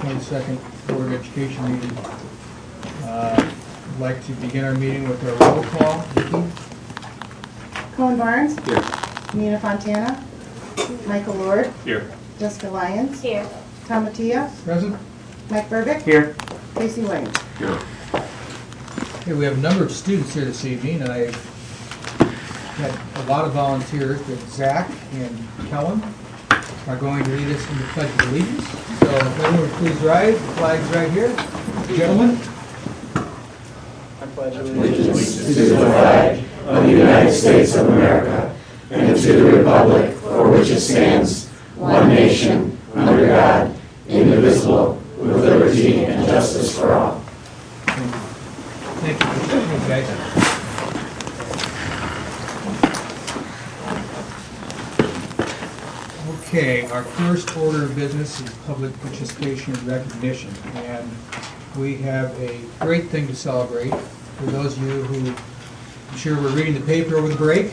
22nd Board of Education meeting. I'd like to begin our meeting with our roll call. Vicki? Cohen Barnes. Here. Nina Fontana. Michael Lord. Here. Jessica Lyons. Here. Tom Mattia. Present. Mike Burbick. Here. Casey Williams. Here. Okay, we have a number of students here this evening, and I had a lot of volunteers, but Zach and Kellen are going to lead us in the Pledge of Allegiance. So if everyone would please rise, the flag's right here. Gentlemen. To the flag of the United States of America and to the republic for which it stands, one nation, under God, indivisible, with liberty and justice for all. Thank you. Thank you, guys. Okay, our first order of business is public participation and recognition. And we have a great thing to celebrate. For those of you who, I'm sure were reading the paper over the break,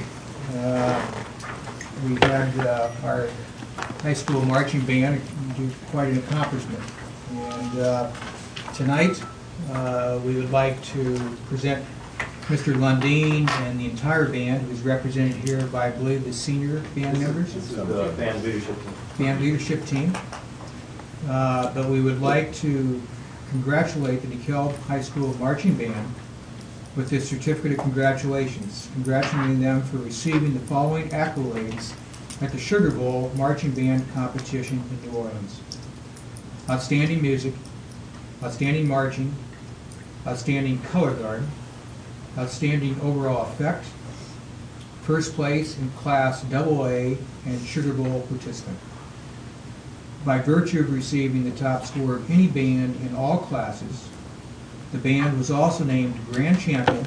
we had our high school marching band do quite an accomplishment. And tonight, we would like to present Mr. Lundeen and the entire band, who's represented here by, I believe, the senior band members. This is the band leadership team. Band leadership team. But we would like to congratulate the DeKalb High School Marching Band with this certificate of congratulations, congratulating them for receiving the following accolades at the Sugar Bowl Marching Band Competition in New Orleans: outstanding music, outstanding marching, outstanding color guard, outstanding overall effect, first place in Class AA and Sugar Bowl participant. By virtue of receiving the top score of any band in all classes, the band was also named Grand Champion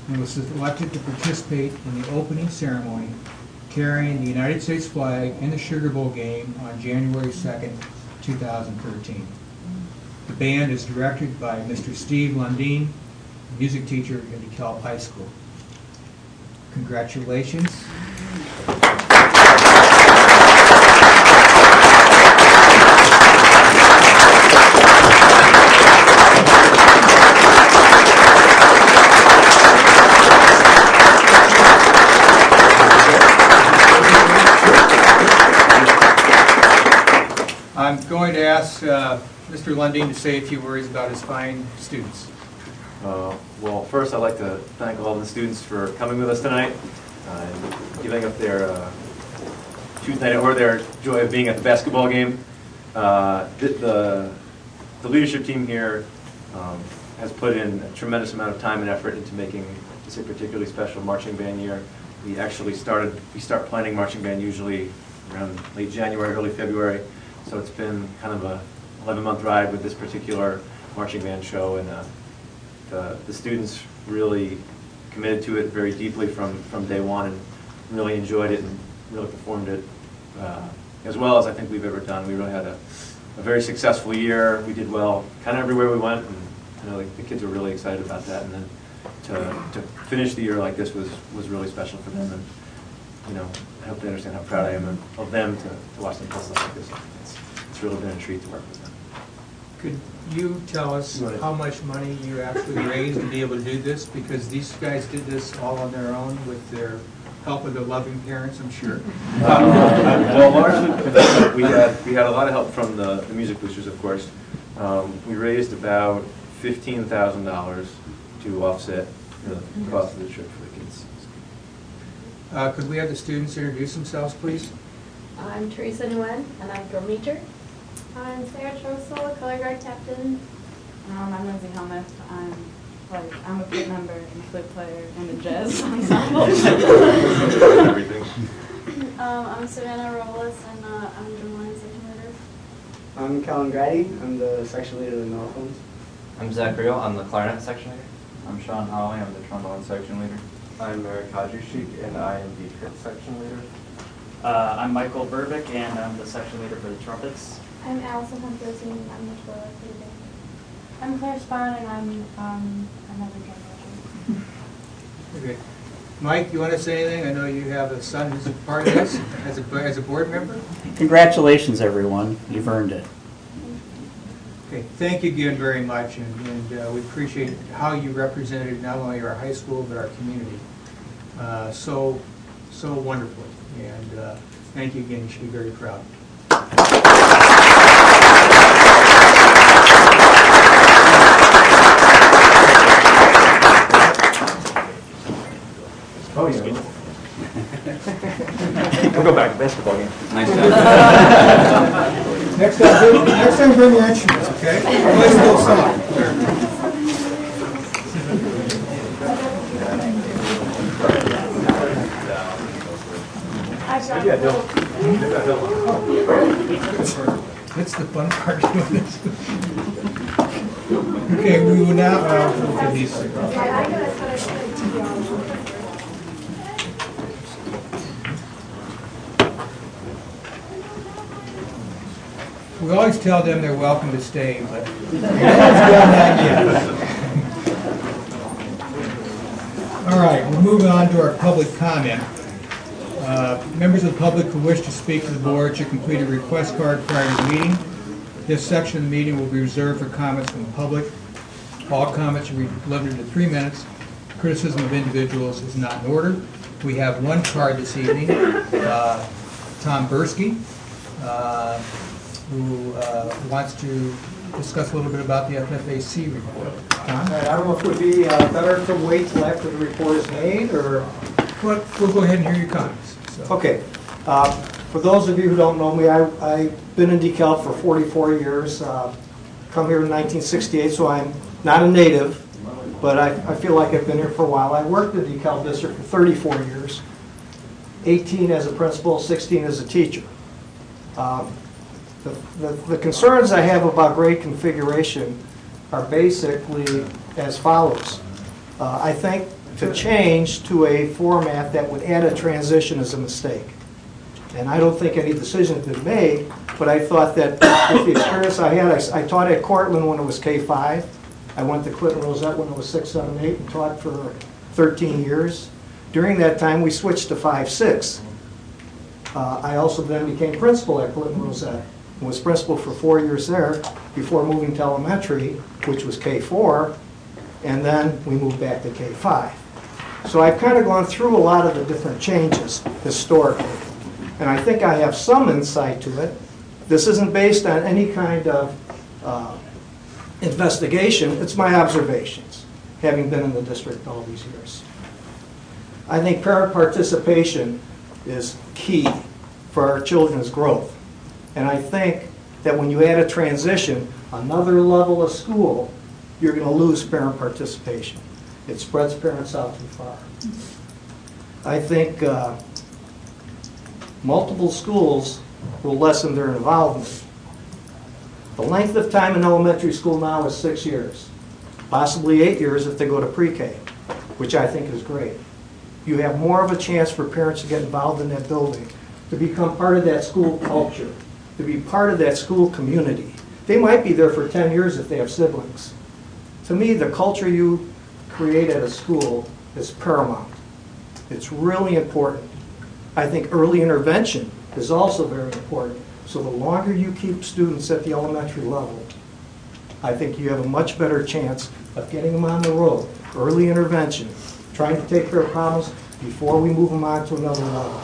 and was selected to participate in the opening ceremony, carrying the United States flag in the Sugar Bowl game on January 2nd, 2013. The band is directed by Mr. Steve Lundeen, music teacher at DeKalb High School. Congratulations. I'm going to ask Mr. Lundeen to say a few words about his fine students. Well, first I'd like to thank all of the students for coming with us tonight and giving up their Tuesday night or their joy of being at the basketball game. The leadership team here has put in a tremendous amount of time and effort into making this a particularly special marching band year. We start planning marching band usually around late January, early February. So it's been kind of a 11-month ride with this particular marching band show, and the students really committed to it very deeply from day one and really enjoyed it and really performed it as well as I think we've ever done. We really had a very successful year. We did well kind of everywhere we went, and I know the kids were really excited about that. And then to finish the year like this was really special for them. And you know, I hope they understand how proud I am of them to watch them play stuff like this. It's really been a treat to work with them. Could you tell us how much money you actually raised to be able to do this? Because these guys did this all on their own with their help of their loving parents, I'm sure. Well, largely we had a lot of help from the music boosters, of course. We raised about $15,000 to offset the cost of the trip for the kids. Could we have the students introduce themselves, please? I'm Teresa Nguyen, and I'm drum major. I'm Sarah Trosel, color guard captain. I'm Lindsay Helmuth. I'm a flute member and a flute player in the jazz ensemble. Everything. I'm Savannah Robles, and I'm drum line section leader. I'm Kellen Grady. I'm the section leader of the Northlands. I'm Zach Reel. I'm the clarinet section leader. I'm Sean Holloway. I'm the trombone section leader. I'm Eric Hadjushik, and I am the pit section leader. I'm Michael Burbick, and I'm the section leader for the trumpets. I'm Allison Humphreys, and I'm the twirler for the band. I'm Claire Spahn, and I'm another drum major. Okay. Mike, you want to say anything? I know you have a son who's a part of this as a board member. Congratulations, everyone. You've earned it. Okay, thank you again very much, and we appreciate how you represented not only our high school, but our community so wonderfully. And thank you again, you should be very proud. Oh, yeah. We'll go back to basketball game. Nice job. Next time bring your instruments, okay? Play a little song. Yeah, Bill. That's the fun part of this. Okay, we will now look at these. We always tell them they're welcome to stay, but no one's done that yet. All right, we're moving on to our public comment. Members of the public who wish to speak to the board should complete a request card prior to the meeting. This section of the meeting will be reserved for comments from the public. All comments should be limited to 3 minutes. Criticism of individuals is not in order. We have one card this evening, Tom Bursky, who wants to discuss a little bit about the FFAC report. Tom? I don't know if it would be better to wait till after the report is made, or... Well, we'll go ahead and hear your comments. So. Okay. For those of you who don't know me, I've been in DeKalb for 44 years. Come here in 1968, so I'm not a native, but I feel like I've been here for a while. I worked in the DeKalb district for 34 years, 18 as a principal, 16 as a teacher. The concerns I have about grade configuration are basically as follows. I think to change to a format that would add a transition is a mistake. And I don't think any decision has been made, but I thought that with the experience I had, I taught at Cortland when it was K-5. I went to Clinton Rosette when it was 6, 7, 8 and taught for 13 years. During that time, we switched to 5, 6. I also then became principal at Clinton Rosette and was principal for 4 years there before moving to elementary, which was K-4, and then we moved back to K-5. So I've kind of gone through a lot of the different changes historically, and I think I have some insight to it. This isn't based on any kind of investigation, it's my observations, having been in the district all these years. I think parent participation is key for our children's growth. And I think that when you add a transition, another level of school, you're going to lose parent participation. It spreads parents out too far. I think multiple schools will lessen their involvement. The length of time in elementary school now is 6 years, possibly 8 years if they go to pre-K, which I think is great. You have more of a chance for parents to get involved in that building, to become part of that school culture, to be part of that school community. They might be there for 10 years if they have siblings. To me, the culture you create at a school is paramount. It's really important. I think early intervention is also very important. So the longer you keep students at the elementary level, I think you have a much better chance of getting them on the road. Early intervention, trying to take care of problems before we move them on to another level.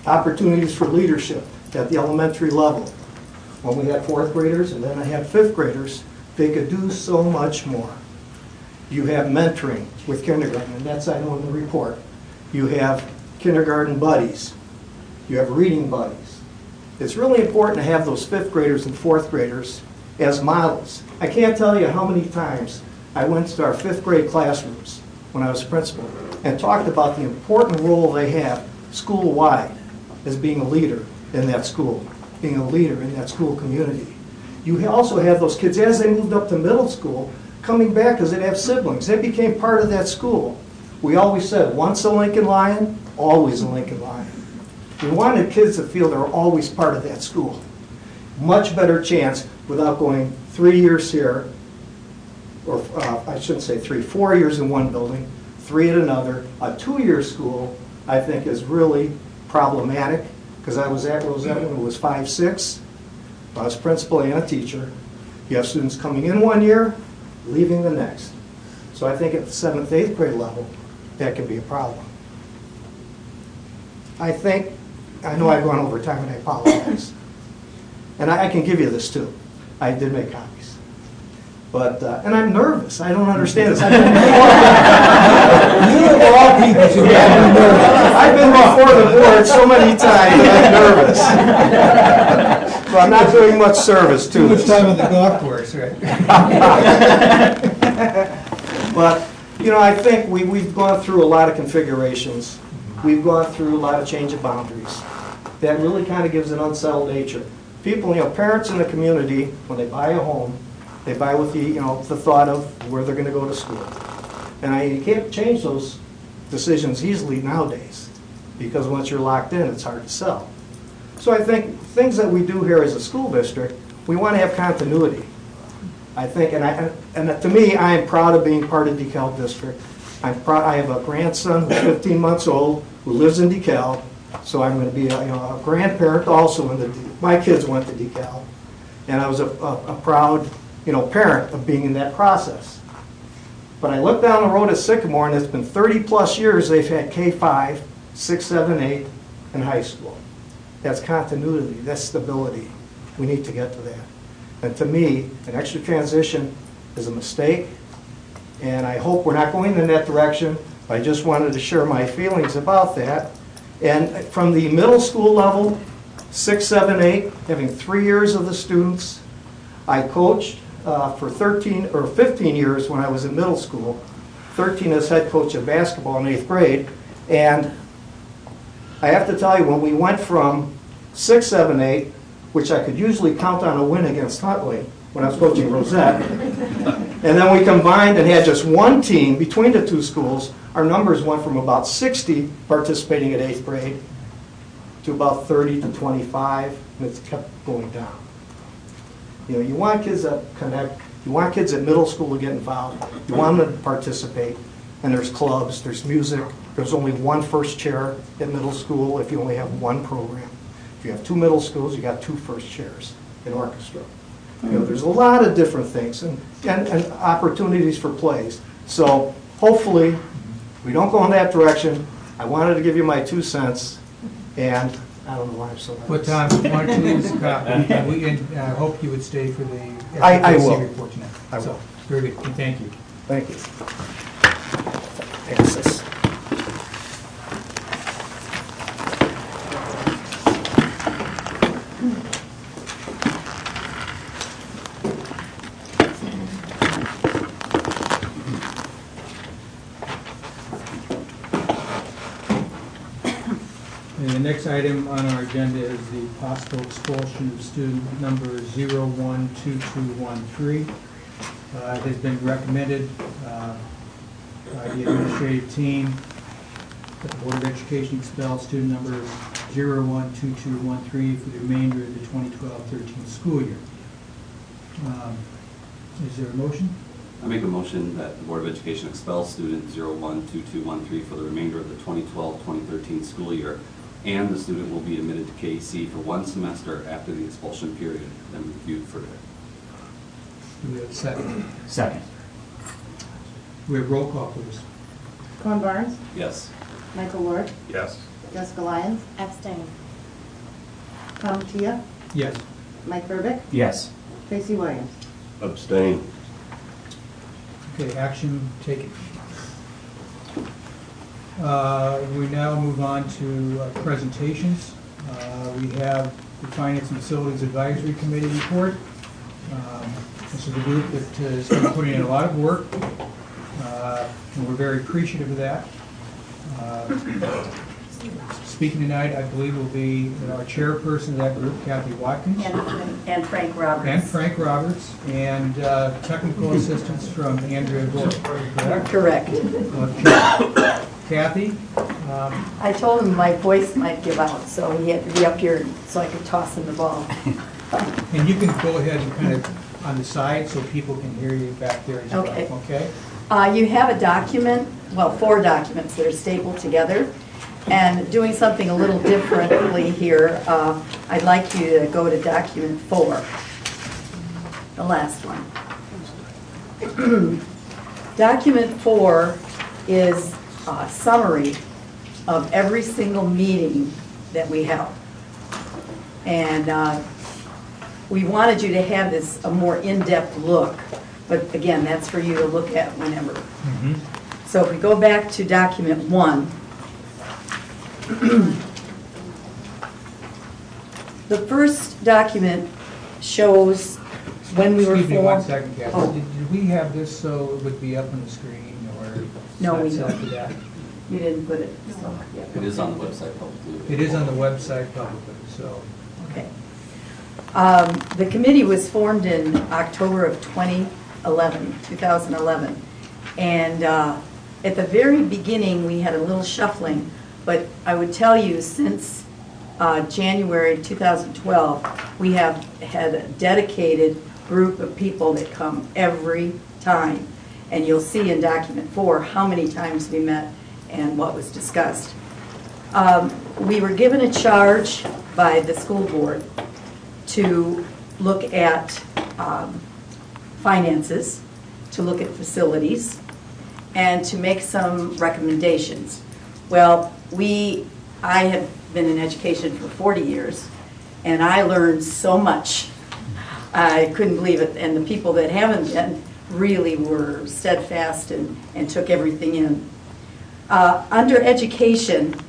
Opportunities for leadership at the elementary level. When we had 4th graders and then I had 5th graders, they could do so much more. You have mentoring with kindergarten, and that's I know in the report. You have kindergarten buddies. You have reading buddies. It's really important to have those 5th graders and 4th graders as models. I can't tell you how many times I went to our 5th grade classrooms when I was principal and talked about the important role they have school-wide as being a leader in that school, being a leader in that school community. You also have those kids, as they moved up to middle school, coming back because they have siblings. They became part of that school. We always said, once a Lincoln Lion, always a Lincoln Lion. We wanted kids to feel they're always part of that school. Much better chance without going 3 years here, or I shouldn't say 3, 4 years in one building, 3 at another. A 2-year school, I think, is really problematic because I was at Rosette when it was 5, 6. I was principal and a teacher. You have students coming in one year, leaving the next. So I think at the 7th, 8th grade level, that can be a problem. I know I've gone over time and I apologize. And I can give you this too. I did make copies. But, and I'm nervous. I don't understand this. I've been You of all people should be nervous. I've been before the board so many times that I'm nervous. So I'm not doing much service to Too much this. time on the golf course, right? But, you know, I think we've gone through a lot of configurations. We've gone through a lot of change of boundaries. That really kind of gives an unsettled nature. People, you know, parents in the community, when they buy a home, they buy with the thought of where they're going to go to school. And you can't change those decisions easily nowadays, because once you're locked in, it's hard to sell. So I think things that we do here as a school district, we want to have continuity. I think, and to me, I am proud of being part of DeKalb District. I'm proud. I have a grandson who's 15 months old who lives in DeKalb, so I'm going to be a grandparent also. My kids went to DeKalb, and I was a proud parent of being in that process. But I look down the road at Sycamore, and it's been 30-plus years they've had K-5, 6, 7, 8, and high school. That's continuity. That's stability. We need to get to that. And to me, an extra transition is a mistake, and I hope we're not going in that direction. I just wanted to share my feelings about that. And from the middle school level, 6, 7, 8, having 3 years of the students, I coached for 13 or 15 years when I was in middle school, 13 as head coach of basketball in 8th grade. And I have to tell you, when we went from 6, 7, 8, which I could usually count on a win against Huntley when I was coaching Rosette, and then we combined and had just one team between the two schools, our numbers went from about 60 participating at 8th grade to about 30 to 25, and it's kept going down. You know, you want kids that connect, you want kids at middle school to get involved, you want them to participate, and there's clubs, there's music, there's only one first chair at middle school if you only have one program. If you have 2 middle schools, you got 2 first chairs in orchestra. You know, there's a lot of different things and opportunities for plays. So hopefully we don't go in that direction. I wanted to give you my 2 cents, and I don't know why I'm so nervous. But Tom, why don't you leave us a copy? And I hope you would stay for the I will. report tonight. I will. So, very good, and thank you. Thank you. Pass this. And the next item on our agenda is the possible expulsion of student number 012213. It has been recommended by the administrative team that the Board of Education expel student number 012213 for the remainder of the 2012-13 school year. Is there a motion? I make a motion that the Board of Education expels student 012213 for the remainder of the 2012-2013 school year, and the student will be admitted to KC for 1 semester after the expulsion period, then reviewed further. Do we have a second? Second. We have roll call, please. Con Barnes, Yes. Michael Ward, Yes. Jessica Lyons, Abstain. Tom Tia, Yes. Mike Burbick, Yes. Tracy Williams. Abstain. Okay, action taken. We now move on to presentations. We have the Finance and Facilities Advisory Committee report. This is a group that has been putting in a lot of work, and we're very appreciative of that. Speaking tonight, I believe, will be our chairperson of that group, Kathy Watkins. And Frank Roberts. And Frank Roberts, and technical assistance from Andrea Gore. Correct. Okay. Kathy? I told him my voice might give out, so he had to be up here so I could toss him the ball. And you can go ahead and kind of on the side so people can hear you back there as well, okay? You have a document, well, 4 documents that are stapled together. And doing something a little differently here, I'd like you to go to document 4, the last one. Document 4 is a summary of every single meeting that we held. And we wanted you to have this, a more in-depth look, but again, that's for you to look at whenever. So if we go back to document 1, the first document shows when we were Excuse me one formed. second, Kathy. Oh. Did we have this so it would be up on the screen, or? No, we set don't. to that? You didn't put it. So, It is on the website publicly. It is on the website publicly, so. okay. The committee was formed in October of 2011. And at the very beginning, we had a little shuffling. But I would tell you, since January 2012, we have had a dedicated group of people that come every time. And you'll see in document 4 how many times we met and what was discussed. We were given a charge by the school board to look at finances, to look at facilities, and to make some recommendations. Well, I have been in education for 40 years, and I learned so much. I couldn't believe it, and the people that haven't been really were steadfast and took everything in. Under education,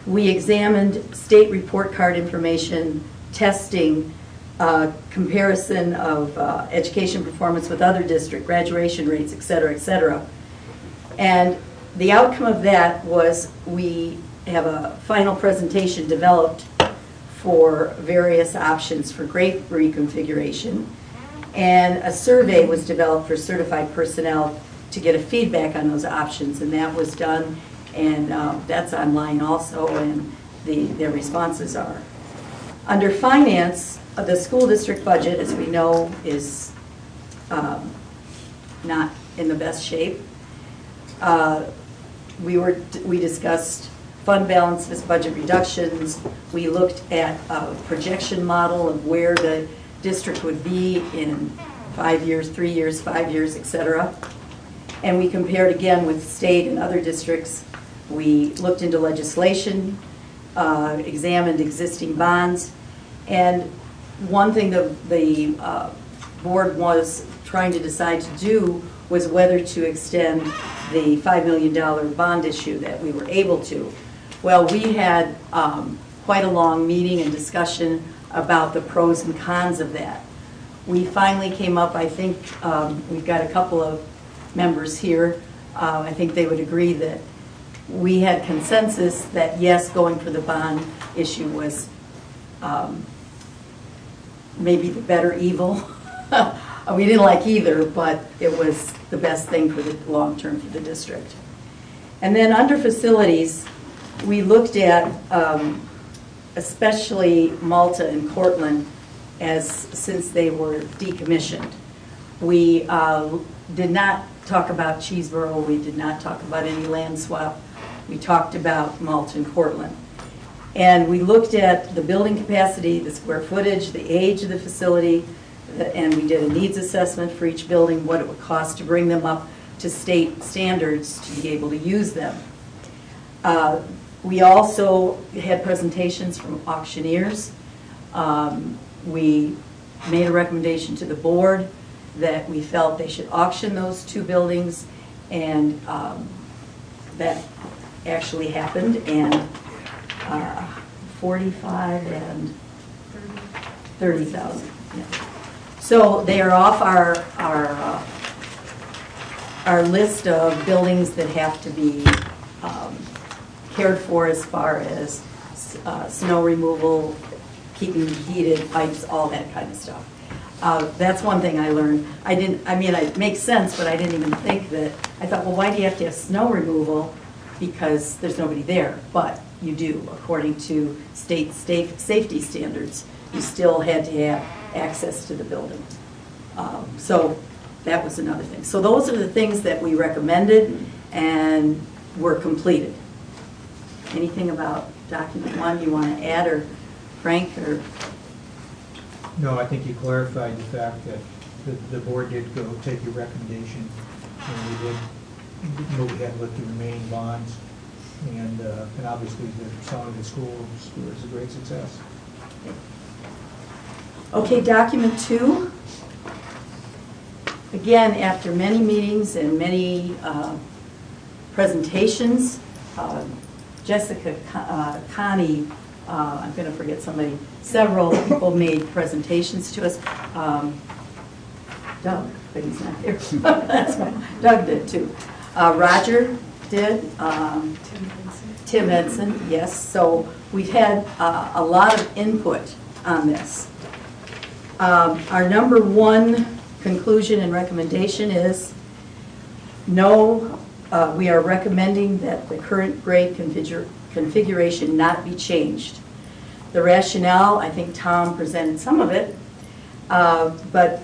we examined state report card information, testing, comparison of education performance with other district, graduation rates, et cetera, et cetera. And the outcome of that was we have a final presentation developed for various options for grade reconfiguration. And a survey was developed for certified personnel to get a feedback on those options, and that was done, and that's online also, and their responses are. Under finance, the school district budget, as we know, is not in the best shape. We discussed fund balances, budget reductions. We looked at a projection model of where the district would be in 5 years, 3 years, 5 years, et cetera. And we compared again with state and other districts. We looked into legislation, examined existing bonds, and one thing the board was trying to decide to do was whether to extend the $5 million bond issue that we were able to. Well, we had quite a long meeting and discussion about the pros and cons of that. We finally came up, I think we've got a couple of members here, I think they would agree that we had consensus that yes, going for the bond issue was maybe the better evil. We didn't like either, but it was the best thing for the long term for the district. And then under facilities, we looked at especially Malta and Cortland since they were decommissioned. We did not talk about Cheeseboro, we did not talk about any land swap. We talked about Malta and Cortland. And we looked at the building capacity, the square footage, the age of the facility, and we did a needs assessment for each building, what it would cost to bring them up to state standards to be able to use them. We also had presentations from auctioneers. We made a recommendation to the board that we felt they should auction those 2 buildings, and that actually happened, and 45 and 30,000. Yeah. So they are off our list of buildings that have to be cared for as far as snow removal, keeping heated, pipes, all that kind of stuff. That's one thing I learned. It makes sense, but I didn't even think that. I thought, well, why do you have to have snow removal? Because there's nobody there. But you do, according to state safety standards. You still had to have access to the building. So that was another thing. So those are the things that we recommended and were completed. anything about document 1 you want to add, or Frank, or? No, I think you clarified the fact that the board did go take your recommendation, and we did move ahead with the remaining bonds, and obviously the selling of the school was a great success. Okay, document 2. Again, after many meetings and many presentations, Jessica, Connie, I'm going to forget somebody, several people made presentations to us. Doug, but he's not here. That's fine. Doug did too. Roger did. Tim Edson, yes. So we've had a lot of input on this. Our number 1 conclusion and recommendation is no, we are recommending that the current grade configuration not be changed. The rationale, I think Tom presented some of it, but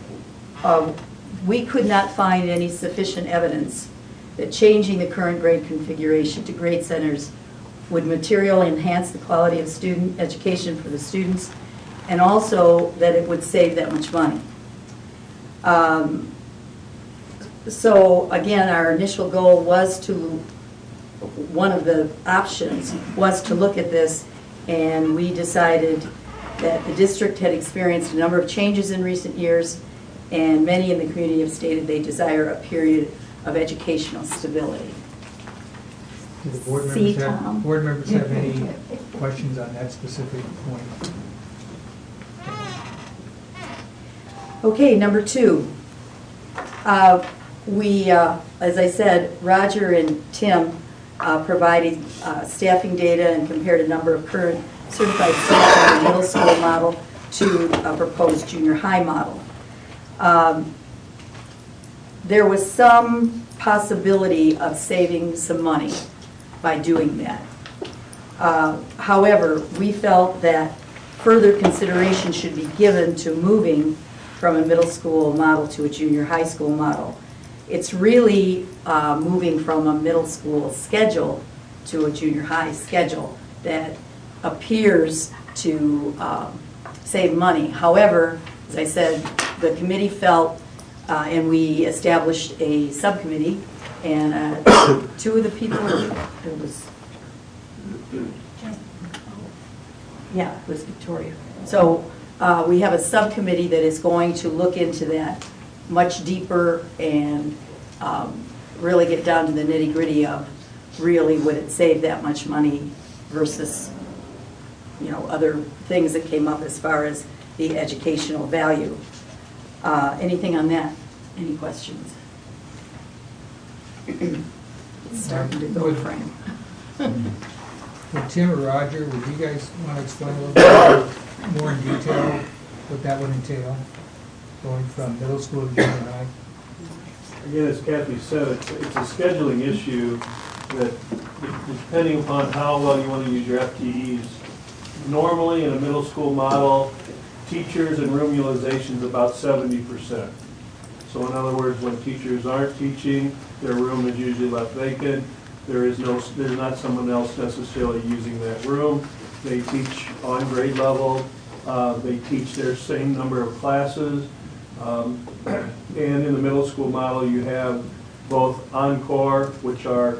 we could not find any sufficient evidence that changing the current grade configuration to grade centers would materially enhance the quality of student education for the students, and also that it would save that much money. So again, our initial goal was to, one of the options was to look at this, and we decided that the district had experienced a number of changes in recent years, and many in the community have stated they desire a period of educational stability. Do the board members have any questions on that specific point? Okay, number 2. As I said, Roger and Tim provided staffing data and compared a number of current certified staff in the middle school model to a proposed junior high model. There was some possibility of saving some money by doing that. However, we felt that further consideration should be given to moving from a middle school model to a junior high school model. It's really moving from a middle school schedule to a junior high schedule that appears to save money. However, as I said, the committee felt, and we established a subcommittee, and 2 of the people, it was Victoria. So we have a subcommittee that is going to look into that much deeper and really get down to the nitty-gritty of really would it save that much money versus, you know, other things that came up as far as the educational value. Anything on that? Any questions? It's starting to go, Frank. Well, Tim or Roger, would you guys want to explain a little bit more in detail what that would entail, going from middle school to junior high? Again, as Kathy said, it's a scheduling issue that, depending upon how well you want to use your FTEs, normally in a middle school model, teachers and room utilization is about 70%. So in other words, when teachers aren't teaching, their room is usually left vacant. There's not someone else necessarily using that room. They teach on grade level. They teach their same number of classes. And in the middle school model, you have both encore, which are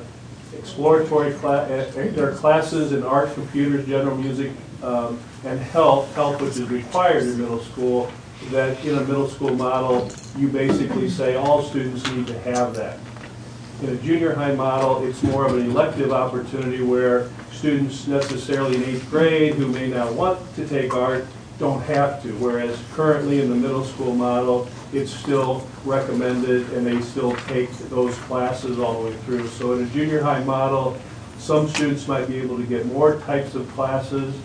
exploratory classes in art, computers, general music, and health, which is required in middle school, that in a middle school model, you basically say all students need to have that. In a junior high model, it's more of an elective opportunity where students necessarily in 8th grade who may not want to take art don't have to, whereas currently in the middle school model, it's still recommended and they still take those classes all the way through. So in a junior high model, some students might be able to get more types of classes,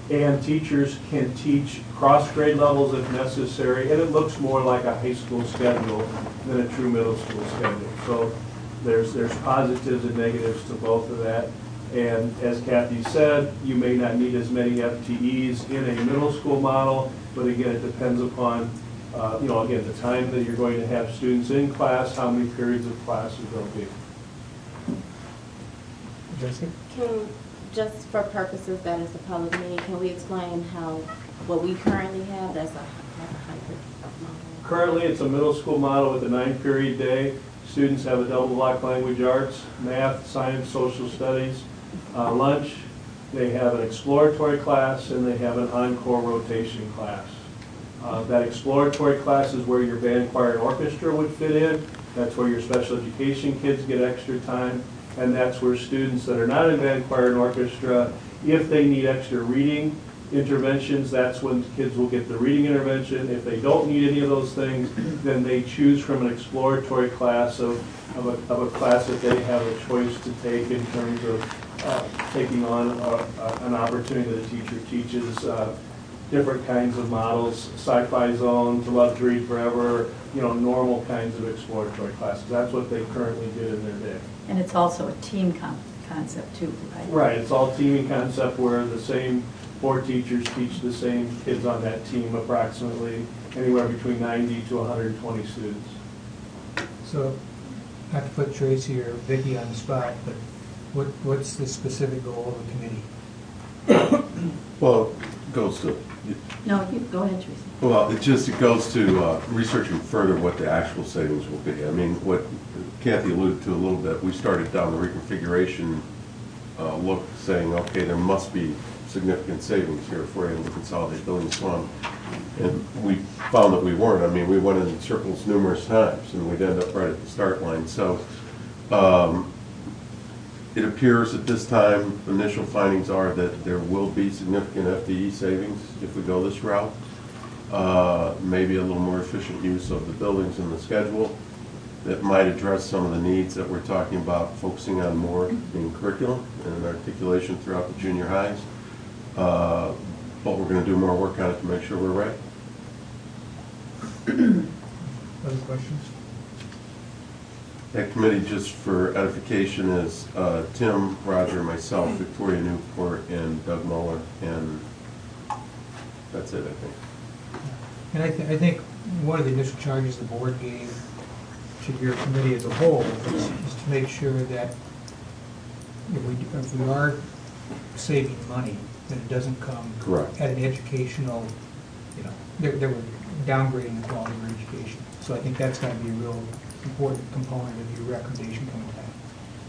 and teachers can teach cross grade levels if necessary, and it looks more like a high school schedule than a true middle school schedule. So there's positives and negatives to both of that. And as Kathy said, you may not need as many FTEs in a middle school model, but again, it depends upon, again, the time that you're going to have students in class, how many periods of classes there'll be. Jessica? Can just for purposes that is a public meeting, can we explain what we currently have that's like a hybrid model? Currently, it's a middle school model with a 9-period day. Students have a double block language arts, math, science, social studies, lunch. They have an exploratory class, and they have an encore rotation class. That exploratory class is where your band, choir, and orchestra would fit in. That's where your special education kids get extra time. And that's where students that are not in band, choir, and orchestra, if they need extra reading interventions, that's when kids will get the reading intervention. If they don't need any of those things, then they choose from an exploratory class of a class that they have a choice to take in terms of taking on an opportunity that a teacher teaches different kinds of models, sci-fi zone, to love to read forever, normal kinds of exploratory classes. That's what they currently did in their day. And it's also a team concept too, right? Right, it's all teaming concept where the same 4 teachers teach the same kids on that team, approximately anywhere between 90 to 120 students. So, not to put Tracy or Vicki on the spot, but what's the specific goal of the committee? Well, it goes to, No, you go ahead, Tracy. well, it goes to researching further what the actual savings will be. I mean, what Kathy alluded to a little bit, we started down the reconfiguration look, saying, okay, there must be significant savings here if we're able to consolidate buildings fund. And we found that we weren't. I mean, we went in circles numerous times, and we'd end up right at the start line. So it appears at this time, initial findings are that there will be significant FTE savings if we go this route. Maybe a little more efficient use of the buildings and the schedule that might address some of the needs that we're talking about, focusing on more in curriculum and articulation throughout the junior highs. But we're going to do more work on it to make sure we're ready. Other questions? That committee, just for edification, is Tim, Roger, myself, Victoria Newport, and Doug Muller, and that's it, I think. And I think one of the initial charges the board gave to your committee as a whole is to make sure that if we are saving money, that it doesn't come Correct. at an educational, that we're downgrading the quality of our education. So I think that's going to be a real important component of your recommendation coming back.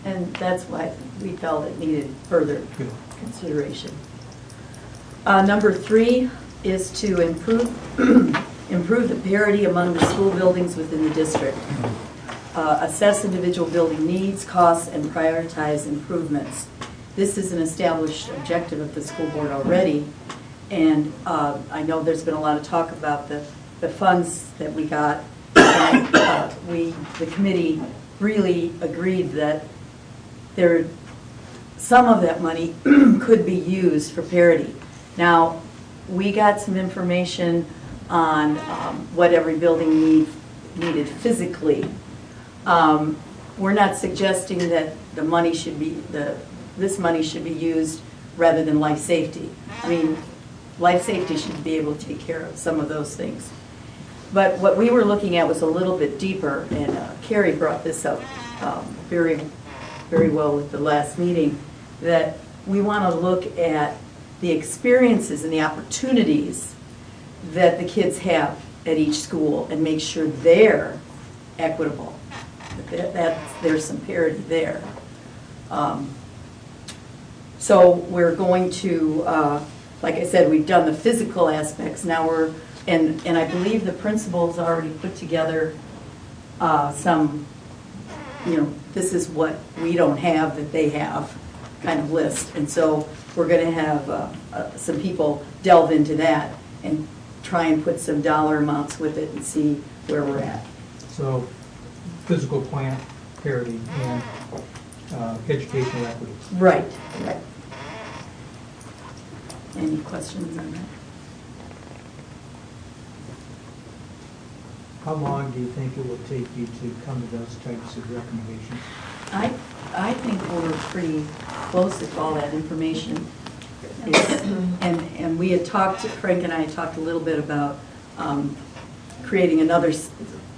And that's why we felt it needed further Good. consideration. Number 3 is to improve the parity among the school buildings within the district. Assess individual building needs, costs, and prioritize improvements. This is an established objective of the school board already, and I know there's been a lot of talk about the funds that we got. And, the committee really agreed that some of that money could be used for parity. Now, we got some information on what every building needed physically. We're not suggesting that the money should be this money should be used rather than life safety. I mean, life safety should be able to take care of some of those things. But what we were looking at was a little bit deeper, and Carrie brought this up very, very well with the last meeting, that we want to look at the experiences and the opportunities that the kids have at each school and make sure they're equitable, that there's some parity there. So we're going to, like I said, we've done the physical aspects. Now and I believe the principals already put together some, this is what we don't have that they have kind of list. And so we're going to have some people delve into that and try and put some dollar amounts with it and see where we're at. So, physical plant parity and educational equity. Right. Any questions on that? How long do you think it will take you to come to those types of recommendations? I think we're pretty close if all that information is, and we had talked, Frank and I had talked a little bit about creating another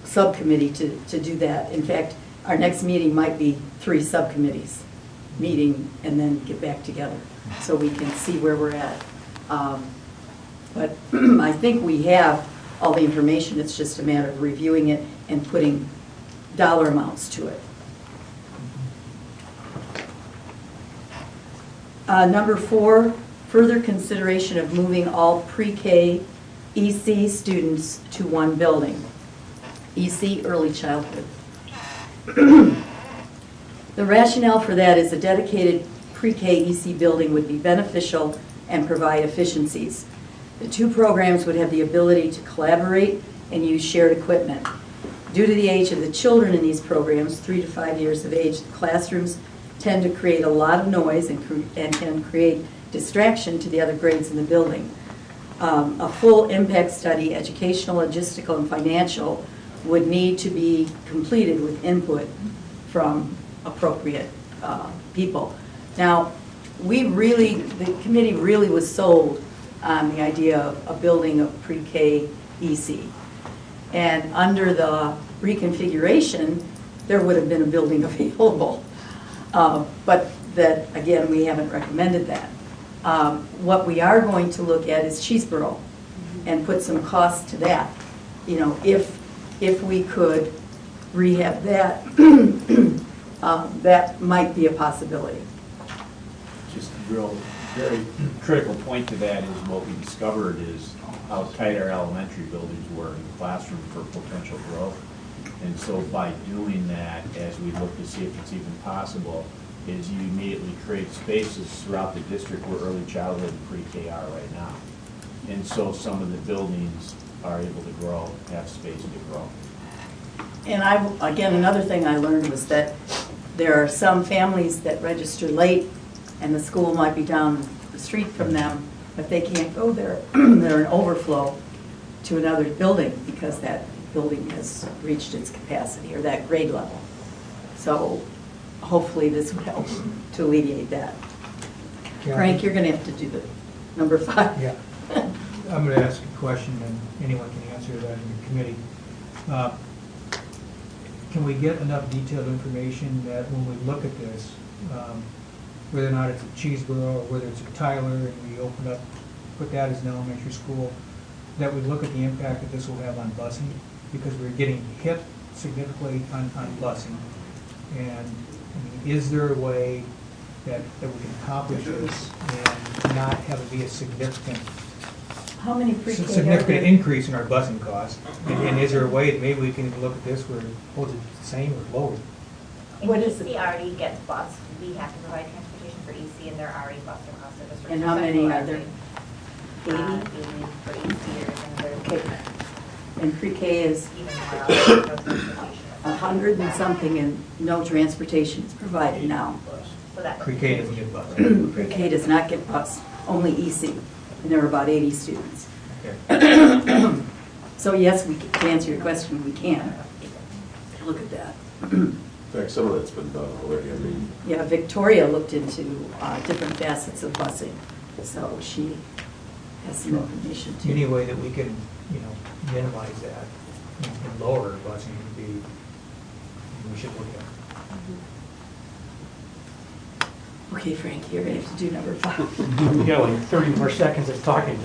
subcommittee to do that. In fact, our next meeting might be 3 subcommittees meeting and then get back together so we can see where we're at. But I think we have all the information. It's just a matter of reviewing it and putting dollar amounts to it. Number 4, further consideration of moving all pre-K EC students to one building. EC, early childhood. The rationale for that is a dedicated pre-K EC building would be beneficial and provide efficiencies. The two programs would have the ability to collaborate and use shared equipment. Due to the age of the children in these programs, 3 to 5 years of age, the classrooms tend to create a lot of noise and can create distraction to the other grades in the building. A full impact study, educational, logistical, and financial, would need to be completed with input from appropriate people. Now, the committee really was sold on the idea of a building of pre-K EC. And under the reconfiguration, there would have been a building available. But that, again, we haven't recommended that. What we are going to look at is Cheeseboro and put some cost to that. You know, if we could rehab that, that might be a possibility. Just a real, very critical point to that is what we discovered is how tight our elementary buildings were in the classroom for potential growth. And so by doing that, as we look to see if it's even possible, is you immediately create spaces throughout the district where early childhood and pre-K are right now. And so some of the buildings are able to grow, have space to grow. And again, another thing I learned was that there are some families that register late and the school might be down the street from them, but they can't go there. They're an overflow to another building because that building has reached its capacity or that grade level. So hopefully this would help to alleviate that. Yeah. Frank, you're going to have to do the number 5. Yeah. I'm going to ask a question and anyone can answer that in the committee. Can we get enough detailed information that when we look at this, whether or not it's at Cheeseboro or whether it's at Tyler and we open up, put that as an elementary school, that we look at the impact that this will have on busing, because we're getting hit significantly on busing. And I mean, is there a way that we can accomplish this and not have it be a significant increase in our busing costs? And is there a way that maybe we can look at this where it holds it the same or lower? What is EC already gets bused. We have to provide transportation for EC, and they're already bused across the district. And how many are there? 80? 80 for EC, and there's Okay. And pre-K is even more, no transportation. 100 and something, and no transportation is provided now. So that Pre-K doesn't get bused. Pre-K does not get bused, only EC, and there are about 80 students. Okay. So yes, to answer your question, we can look at that. In fact, some of that's been done already. I mean, Yeah, Victoria looked into different facets of busing, so she has some information too. Any way that we can, minimize that and lower busing would be, we should look at. Okay, Frank, you're going to have to do number 5. You got like 30 more seconds of talking.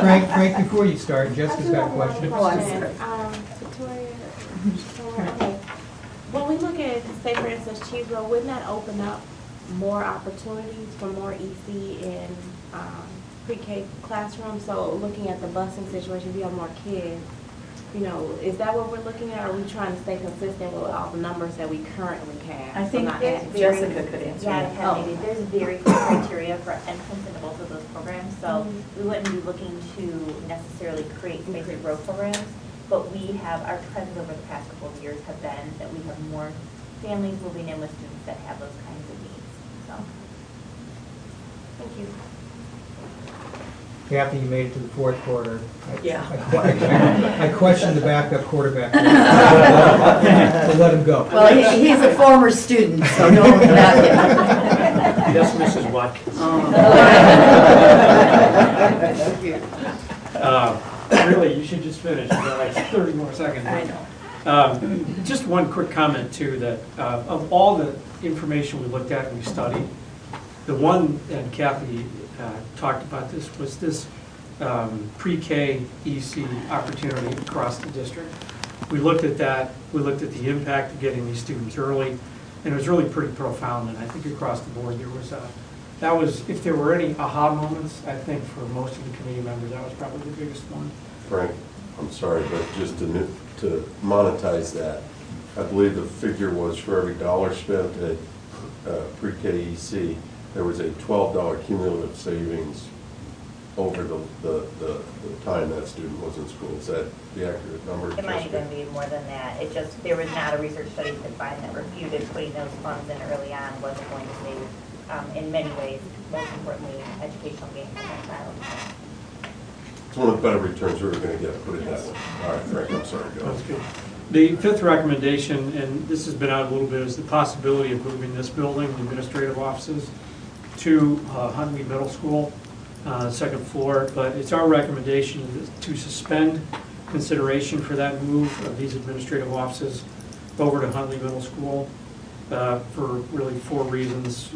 Frank, before you start, Jessica's got a question. Victoria, okay. When we look at, say for instance, Cheeseboro, wouldn't that open up more opportunities for more EC in pre-K classrooms? So looking at the busing situation, if you have more kids, is that what we're looking at? Or are we trying to stay consistent with all the numbers that we currently have? I think Jessica could answer that. Maybe there's very clear criteria for entrance into both of those programs, so we wouldn't be looking to necessarily create space to grow programs, but we have, our trends over the past couple of years have been that we have more families moving in with students that have those kinds of needs. So, thank you. After you made it to the fourth quarter, Yeah. I questioned the backup quarterback to let him go. Well, he's a former student, so don't look at him. Yes, Mrs. Watkins. Really, you should just finish. You've got like 30 more seconds. I know. Just one quick comment too, that of all the information we looked at and we studied. The one, and Kathy talked about this, was this pre-K EC opportunity across the district. We looked at that, we looked at the impact of getting these students early, and it was really pretty profound, and I think across the board there was that was, if there were any aha moments, I think for most of the committee members, that was probably the biggest one. Frank, I'm sorry, but just to monetize that, I believe the figure was for every dollar spent at pre-K EC, there was a $12 cumulative savings over the time that student was in school. Is that the accurate number? It might even be more than that. It just, there was not a research study that could find that refuted putting those funds in early on wasn't going to save, in many ways, most importantly, educational gain for my child. It's one of the better returns we were going to get, put it that way. All right, Frank, I'm sorry, go That's ahead. good. The fifth recommendation, and this has been out a little bit, is the possibility of moving this building, the administrative offices, to Huntley Middle School, second floor. But it's our recommendation to suspend consideration for that move of these administrative offices over to Huntley Middle School for really 4 reasons.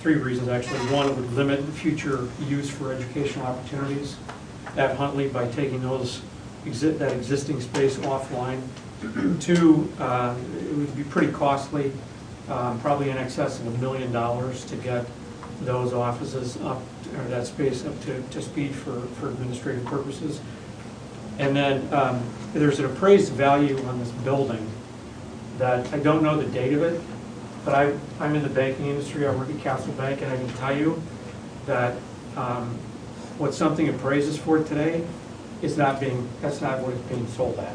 3 reasons, actually. One, it would limit future use for educational opportunities at Huntley by taking those that existing space offline. 2, it would be pretty costly, probably in excess of $1 million to get those offices up, or that space up to speed for administrative purposes. And then there's an appraised value on this building that I don't know the date of it, but I'm in the banking industry. I work at Castle Bank, and I can tell you that what something appraises for today is that's not what it's being sold at.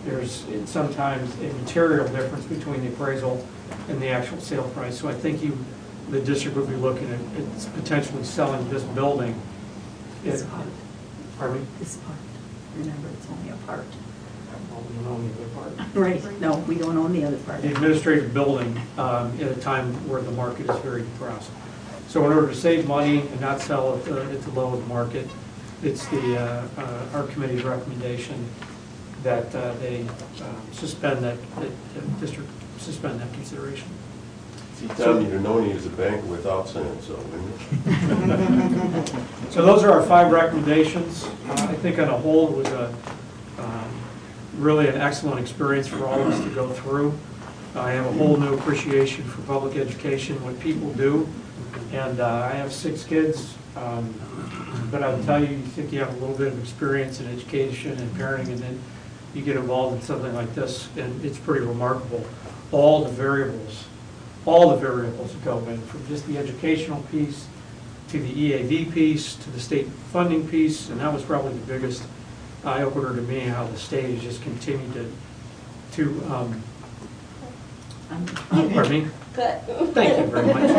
There's sometimes a material difference between the appraisal and the actual sale price. So I think the district would be looking at potentially selling this building. This part. Pardon me? This part. Remember, it's only a part. Well, we don't own the other part. Right, no, we don't own the other part. The administrative building at a time where the market is very depressed. So in order to save money and not sell at the low of the market, it's our committee's recommendation that they suspend that, the district suspend that consideration. See, Tom, you'd have known he was a bank without saying so, wouldn't you? So those are our 5 recommendations. I think on a whole, it was really an excellent experience for all of us to go through. I have a whole new appreciation for public education, what people do. And I have 6 kids, but I'll tell you, you think you have a little bit of experience in education and parenting, and then you get involved in something like this, and it's pretty remarkable. All the variables go in, from just the educational piece to the EAV piece to the state funding piece, and that was probably the biggest eye-opener to me, how the state has just continued to pardon me? Good. Thank you very much.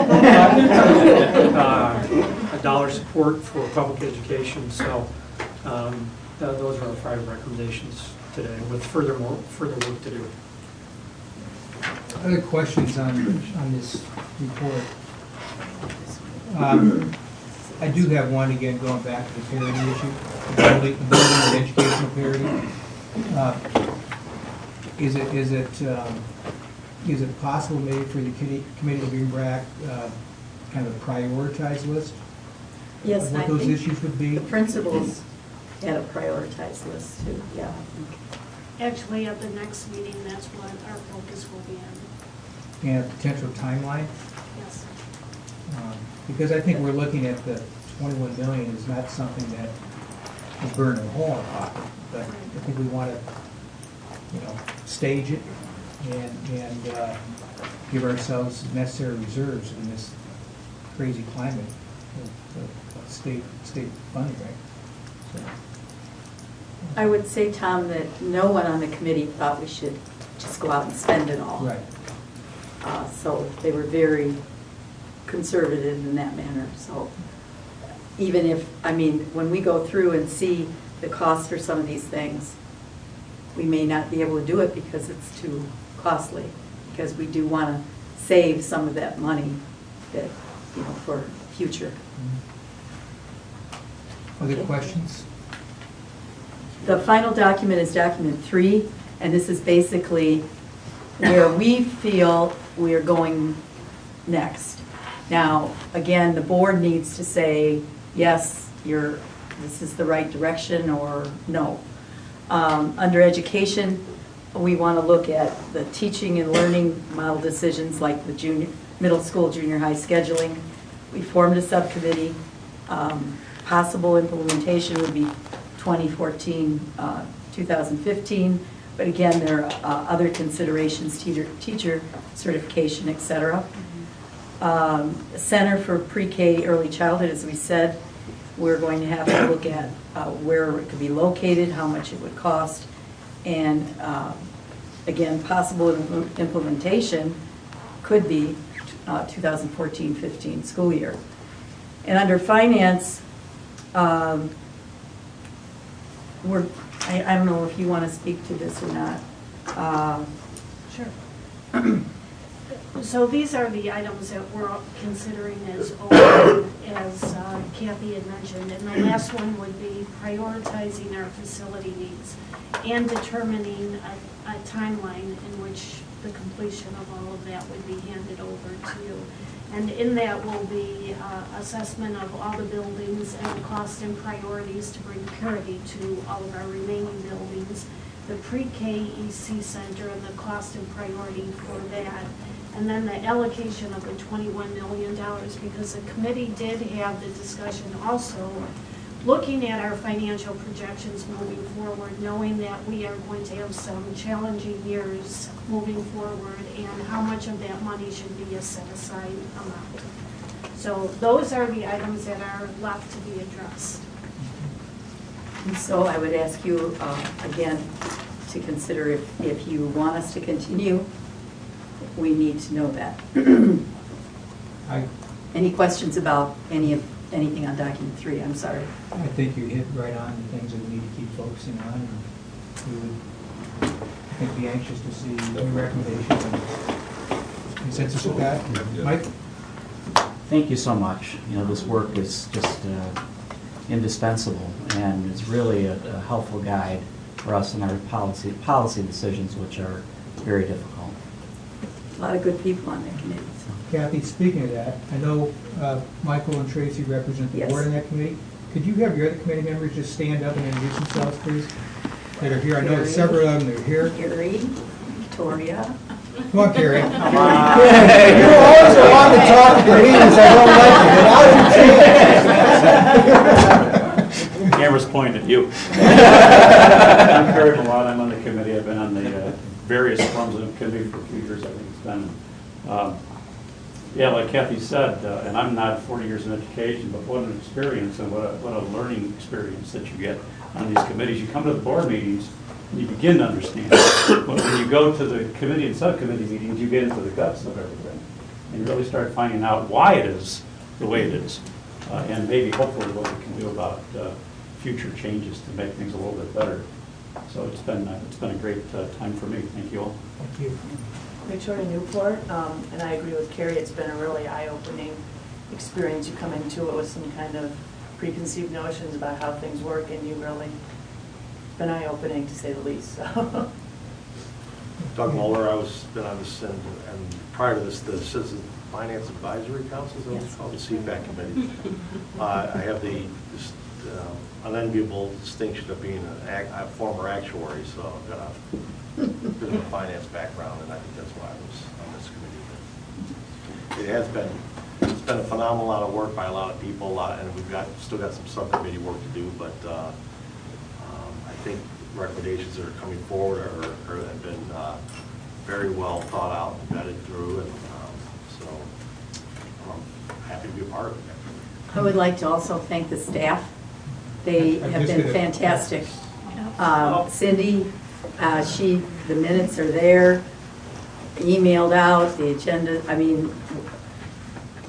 A dollar support for public education, so those are our 5 recommendations today, with further work to do. Other questions on this report? I do have one, again, going back to the parity issue, the building and educational parity. Is it possible maybe for the committee to bring back kind of a prioritized list? Yes, of and what I those think issues would be? the principals had a prioritized list too, yeah. Actually, at the next meeting, that's what our focus will be on. And a potential timeline? Yes. Because I think we're looking at the 21 million is not something that is burning a hole in our pocket, but I think we want to, stage it and give ourselves necessary reserves in this crazy climate of state funding, right? So. I would say, Tom, that no one on the committee thought we should just go out and spend it all. Right. So they were very conservative in that manner. So even if, when we go through and see the cost for some of these things, we may not be able to do it because it's too costly, because we do want to save some of that money that, for future. Other Okay. questions? The final document is document 3, and this is basically where we feel we are going next. Now, again, the board needs to say, yes, this is the right direction, or no. Under education, we want to look at the teaching and learning model decisions like the middle school, junior high scheduling. We formed a subcommittee. Possible implementation would be 2014, 2015. But again, there are other considerations, teacher certification, et cetera. Center for Pre-K Early Childhood, as we said, we're going to have to look at where it could be located, how much it would cost, and again, possible implementation could be 2014-15 school year. And under finance, I don't know if you want to speak to this or not. Sure. So these are the items that we're considering as open, as Kathy had mentioned. And the last one would be prioritizing our facility needs and determining a timeline in which the completion of all of that would be handed over to you. And in that will be assessment of all the buildings and the cost and priorities to bring parity to all of our remaining buildings, the pre-K EC center and the cost and priority for that, and then the allocation of the $21 million, because the committee did have the discussion also looking at our financial projections moving forward, knowing that we are going to have some challenging years moving forward, and how much of that money should be a set-aside amount. So those are the items that are left to be addressed. And so I would ask you, again, to consider if you want us to continue, we need to know that. Any questions about anything on document 3? I'm sorry. I think you hit right on the things that we need to keep focusing on. And we would, I think, be anxious to see new recommendations and consensus with that. Mike? Thank you so much. You know, this work is just indispensable, and it's really a helpful guide for us in our policy decisions, which are very difficult. A lot of good people on that committee. So. Kathy, speaking of that, I know Michael and Tracy represent the board in that committee. Could you have your other committee members just stand up and introduce themselves, please? That are here. I know Carrie, several of them are here. Gary, Victoria. Come on, Carrie. Come on. You always want to talk at the meetings. I don't like it. Now you Camera's pointed at you. I'm Kerry Malott. I'm on the committee. I've been on the various forms of the committee for a few years. I think it's been, yeah, like Kathy said, and I'm not 40 years in education, but what an experience and what a learning experience that you get on these committees. You come to the board meetings and you begin to understand. But when you go to the committee and subcommittee meetings, you get into the guts of everything. And you really start finding out why it is the way it is. And maybe hopefully what we can do about future changes to make things a little bit better. So it's been a great time for me. Thank you all. Thank you. Victoria Newport, and I agree with Carrie. It's been a really eye-opening experience. You come into it with some kind of preconceived notions about how things work, and you really, it's been eye-opening to say the least. So. Doug Muller, I was been on this, and prior to this, the Citizen Finance Advisory Council, so it's called the CFAC committee. I have the unenviable distinction of being a former actuary, so I've got a bit of a finance background, and I think that's why I was on this committee. It has been, it's been a phenomenal amount of work by a lot of people, and we've still got some subcommittee work to do, but I think recommendations that are coming forward have been very well thought out and vetted through, and so I'm happy to be a part of it. I would like to also thank the staff. They have been fantastic. Cindy, the minutes are there, emailed out, the agenda. I mean,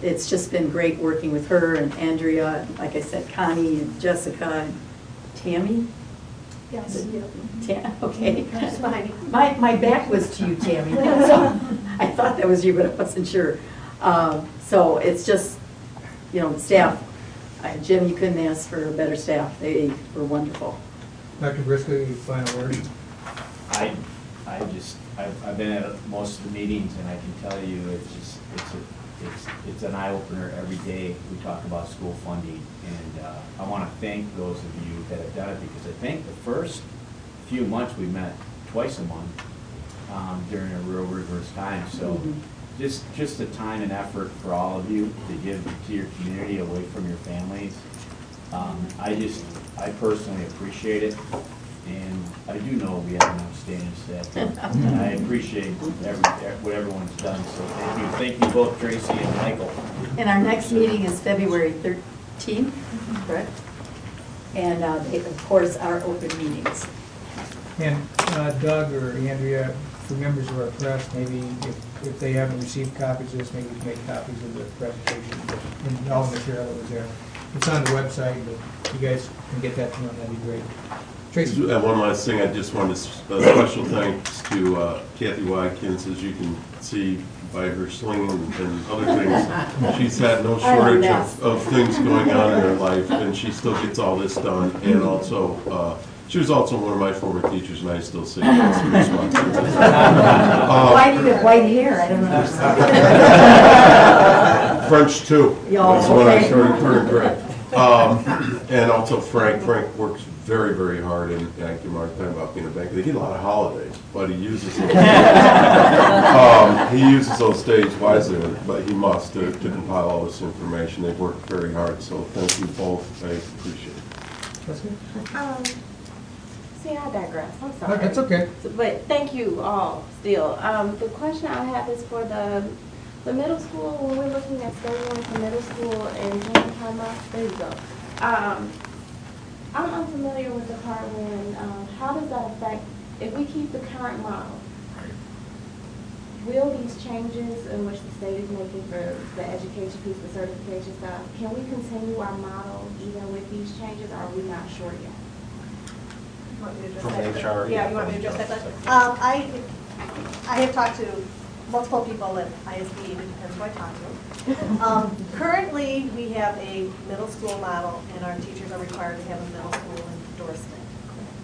it's just been great working with her and Andrea, like I said, Connie and Jessica and Tammy. Yes. Okay. That's fine. My back was to you, Tammy. So I thought that was you, but I wasn't sure. So it's just, you know, staff. Jim, you couldn't ask for a better staff. They were wonderful. Dr. Briscoe, your final word? I I've been at most of the meetings, and I can tell you, it's an eye-opener every day we talk about school funding. And I want to thank those of you that have done it, because I think the first few months we met twice a month during a real rigorous time. So just the time and effort for all of you to give to your community away from your families. I personally appreciate it. And I do know we have an outstanding staff, and I appreciate what everyone's done, so thank you. Thank you both, Tracy and Michael. And our next meeting is February 13th, correct? And they, of course, are open meetings. And Doug or Andrea, for members of our press, maybe if they haven't received copies of this, maybe we can make copies of the presentation and all the material that was there. It's on the website, but if you guys can get that to them, that'd be great. Tracy? One last thing, I just wanted to special thanks to Kathy Watkins. As you can see by her sling and other things, she's had no shortage of things going on in her life, and she still gets all this done. And also, she was also one of my former teachers, and I still say that's her responsibility. Why do you have white hair? I don't understand. French too. That's when I started turning gray. And also Frank works very, very hard, and I give him a hard time about being a banker. They get a lot of holidays, but he uses those days wisely, but he must to compile all this information. They've worked very hard, so thank you both. I appreciate it. That's good. See, I digress. I'm sorry. That's okay. But thank you all still. The question I have is for the middle school. When we're looking at scheduling for middle school and junior high months, there you go. I'm unfamiliar with the part when, how does that affect, if we keep the current model, will these changes in which the state is making for the education piece, the certification stuff, can we continue our model even with these changes, or are we not sure yet? From HR. Yeah, you want me to address that? I have talked to multiple people at ISB, it depends who I talk to. Currently, we have a middle school model, and our teachers are required to have a middle school endorsement.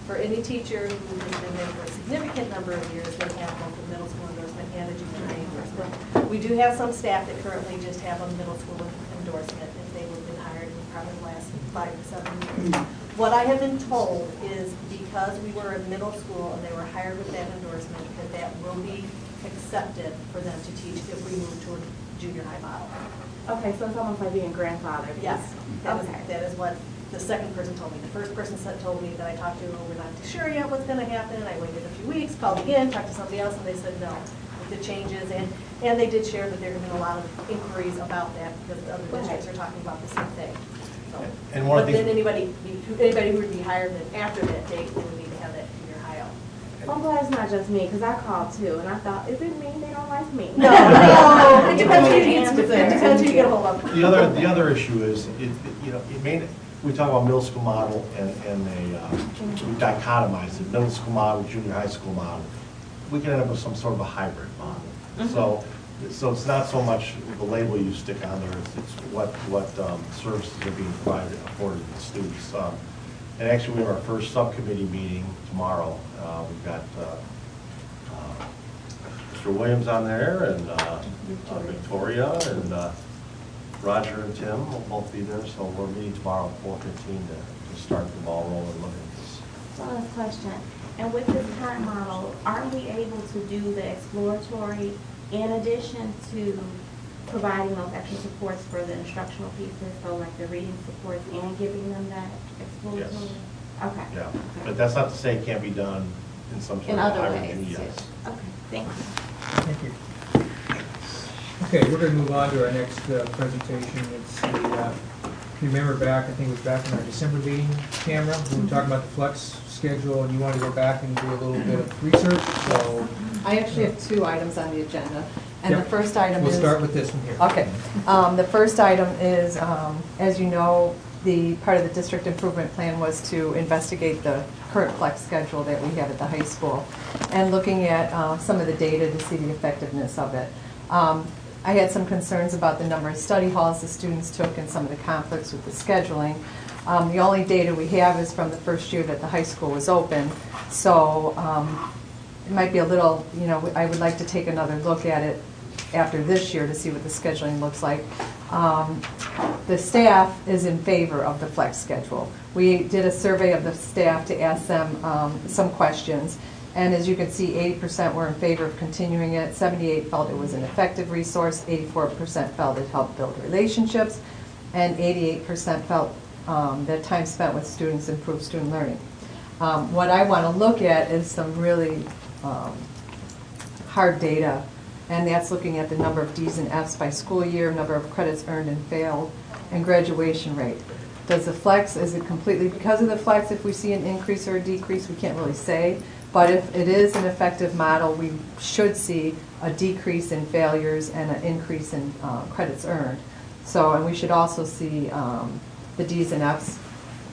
For any teacher who has been there for a significant number of years, they have both a middle school endorsement and a junior high endorsement. We do have some staff that currently just have a middle school endorsement if they would have been hired in probably the last 5 to 7 years. What I have been told is because we were a middle school and they were hired with that endorsement, that will be accepted for them to teach if we move to a junior high model. Okay, so it's almost like being grandfathered. Yes, that is what the second person told me. The first person told me that I talked to, we're not sure yet what's going to happen. I waited a few weeks, called again, talked to somebody else, and they said no, with the changes. And they did share that there have been a lot of inquiries about that because the other districts are talking about the same thing. So, and but then anybody who would be hired after that date, they would need to have that junior high out. I'm glad it's not just me, because I called too, and I thought, is it me? They don't like me. No, it depends who you get a hold of. The other issue is, we talk about middle school model and we dichotomize it, middle school model, junior high school model. We can end up with some sort of a hybrid model. So it's not so much the label you stick on there, it's what services are being afforded to the students. And actually, we have our first subcommittee meeting tomorrow. We've got Mr. Williams on there, and Victoria, and Roger and Tim will both be there. So we're meeting tomorrow at 4:15 to start the ball rolling and look at this. So I have a question. And with this current model, aren't we able to do the exploratory in addition to providing those extra supports for the instructional pieces, so like the reading supports and giving them that exploratory? Yes. Okay. Yeah, but that's not to say it can't be done in some sort in of other hybrid. ways. Yes. Okay, thank you. Thank you. Okay, we're going to move on to our next presentation. It's the, if you remember back, I think it was back in our December meeting, Tamara, we were talking about the flex schedule, and you wanted to go back and do a little bit of research, so. I actually have 2 items on the agenda. And the first item is... We'll start with this one here. Okay. The first item is, as you know, the part of the district improvement plan was to investigate the current flex schedule that we have at the high school and looking at some of the data to see the effectiveness of it. I had some concerns about the number of study halls the students took and some of the conflicts with the scheduling. The only data we have is from the first year that the high school was open. So it might be a little, I would like to take another look at it after this year to see what the scheduling looks like. The staff is in favor of the flex schedule. We did a survey of the staff to ask them some questions, and as you can see, 80% were in favor of continuing it, 78% felt it was an effective resource, 84% felt it helped build relationships, and 88% felt that time spent with students improved student learning. What I want to look at is some really hard data, and that's looking at the number of D's and F's by school year, number of credits earned and failed, and graduation rate. Does the flex, is it completely because of the flex if we see an increase or a decrease? We can't really say, but if it is an effective model, we should see a decrease in failures and an increase in credits earned. So, and we should also see the D's and F's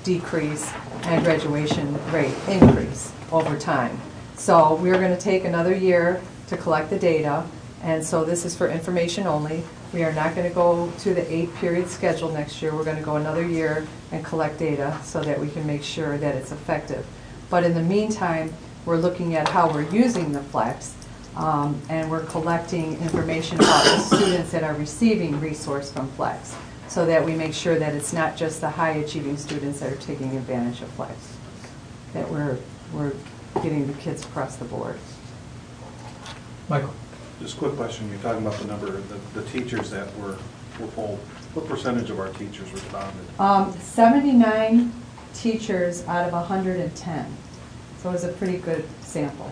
decrease and graduation rate increase over time. So we're going to take another year to collect the data, and so this is for information only. We are not going to go to the 8-period schedule next year. We're going to go another year and collect data so that we can make sure that it's effective. But in the meantime, we're looking at how we're using the flex, and we're collecting information about the students that are receiving resource from flex, so that we make sure that it's not just the high-achieving students that are taking advantage of flex, that we're getting the kids across the board. Michael? Just a quick question. You're talking about the number of the teachers that were polled. What percentage of our teachers responded? 79 teachers out of 110. So it was a pretty good sample.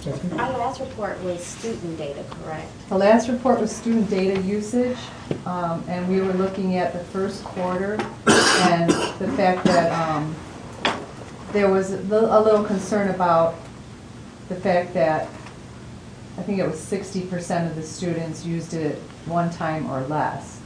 Our last report was student data, correct? The last report was student data usage, and we were looking at the first quarter and the fact that there was a little concern about the fact that I think it was 60% of the students used it one time or less,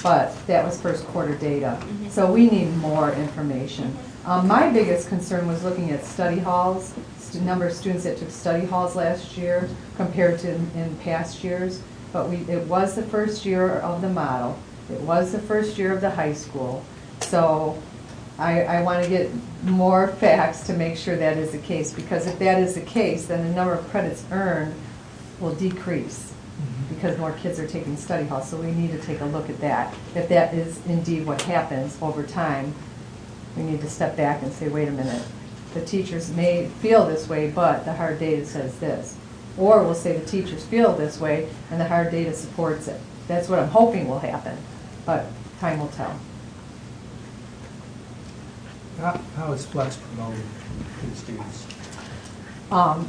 but that was first quarter data. So we need more information. My biggest concern was looking at study halls, number of students that took study halls last year compared to in past years. But it was the first year of the model. It was the first year of the high school. So I want to get more facts to make sure that is the case, because if that is the case, then the number of credits earned will decrease because more kids are taking study halls. So we need to take a look at that. If that is indeed what happens over time, we need to step back and say, wait a minute, the teachers may feel this way, but the hard data says this. Or we'll say the teachers feel this way and the hard data supports it. That's what I'm hoping will happen, but time will tell. How is flex promoted to the students?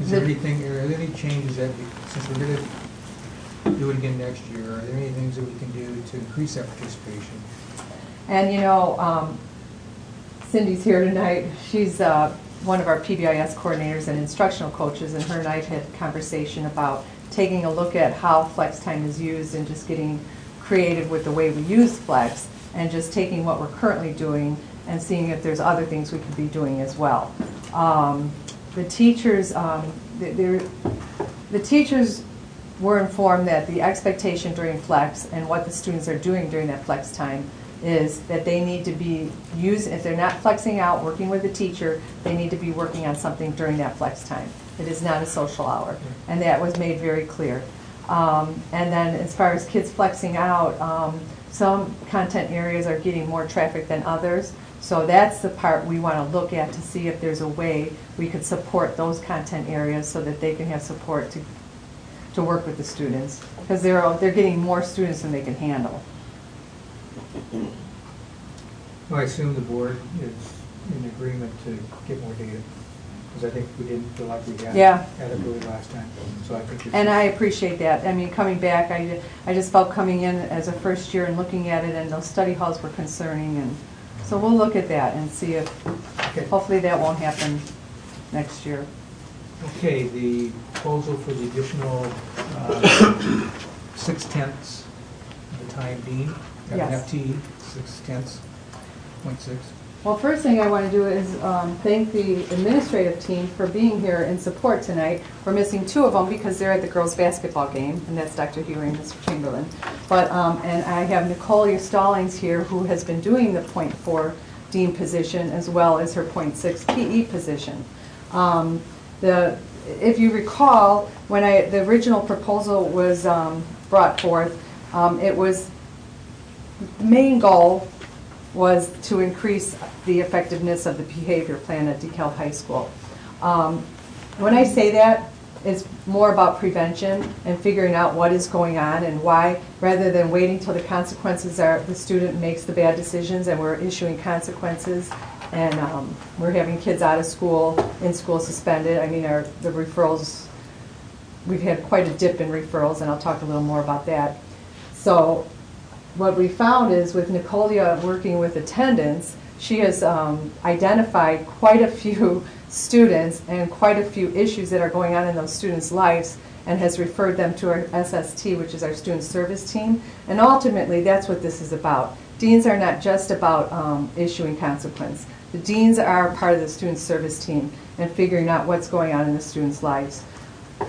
Is there any changes that, since we're going to do it again next year, are there any things that we can do to increase that participation? And you know, Cindy's here tonight. She's one of our PBIS coordinators and instructional coaches, and her and I have had a conversation about taking a look at how flex time is used and just getting creative with the way we use flex and just taking what we're currently doing and seeing if there's other things we could be doing as well. The teachers were informed that the expectation during flex and what the students are doing during that flex time is that they need to be using, if they're not flexing out, working with the teacher, they need to be working on something during that flex time. It is not a social hour, and that was made very clear. And then as far as kids flexing out, some content areas are getting more traffic than others, so that's the part we want to look at to see if there's a way we could support those content areas so that they can have support to work with the students, because they're getting more students than they can handle. Well, I assume the board is in agreement to get more data, because I think we didn't feel like we had adequately last time. So I think and I appreciate that. I mean, coming back, I just felt coming in as a first year and looking at it, and those study halls were concerning, and so we'll look at that and see if hopefully that won't happen next year. Okay, the proposal for the additional 6/10 of the time being, Yes. FTE, 6/10, 0.6. Well, first thing I want to do is thank the administrative team for being here in support tonight. We're missing two of them because they're at the girls' basketball game, and that's Dr. Huey and Mr. Chamberlain. But and I have Nicole Stallings here, who has been doing the .4 dean position as well as her .6 PE position. If you recall, when the original proposal was brought forth, it was main goal was to increase the effectiveness of the behavior plan at DeKalb High School. When I say that, it's more about prevention and figuring out what is going on and why, rather than waiting till the consequences are, the student makes the bad decisions and we're issuing consequences and we're having kids out of school, in school suspended. I mean, the referrals, we've had quite a dip in referrals, and I'll talk a little more about that. So what we found is with Nicolia working with attendance, she has identified quite a few students and quite a few issues that are going on in those students' lives and has referred them to our SST, which is our student service team. And ultimately, that's what this is about. Deans are not just about issuing consequence. The deans are part of the student service team and figuring out what's going on in the students' lives.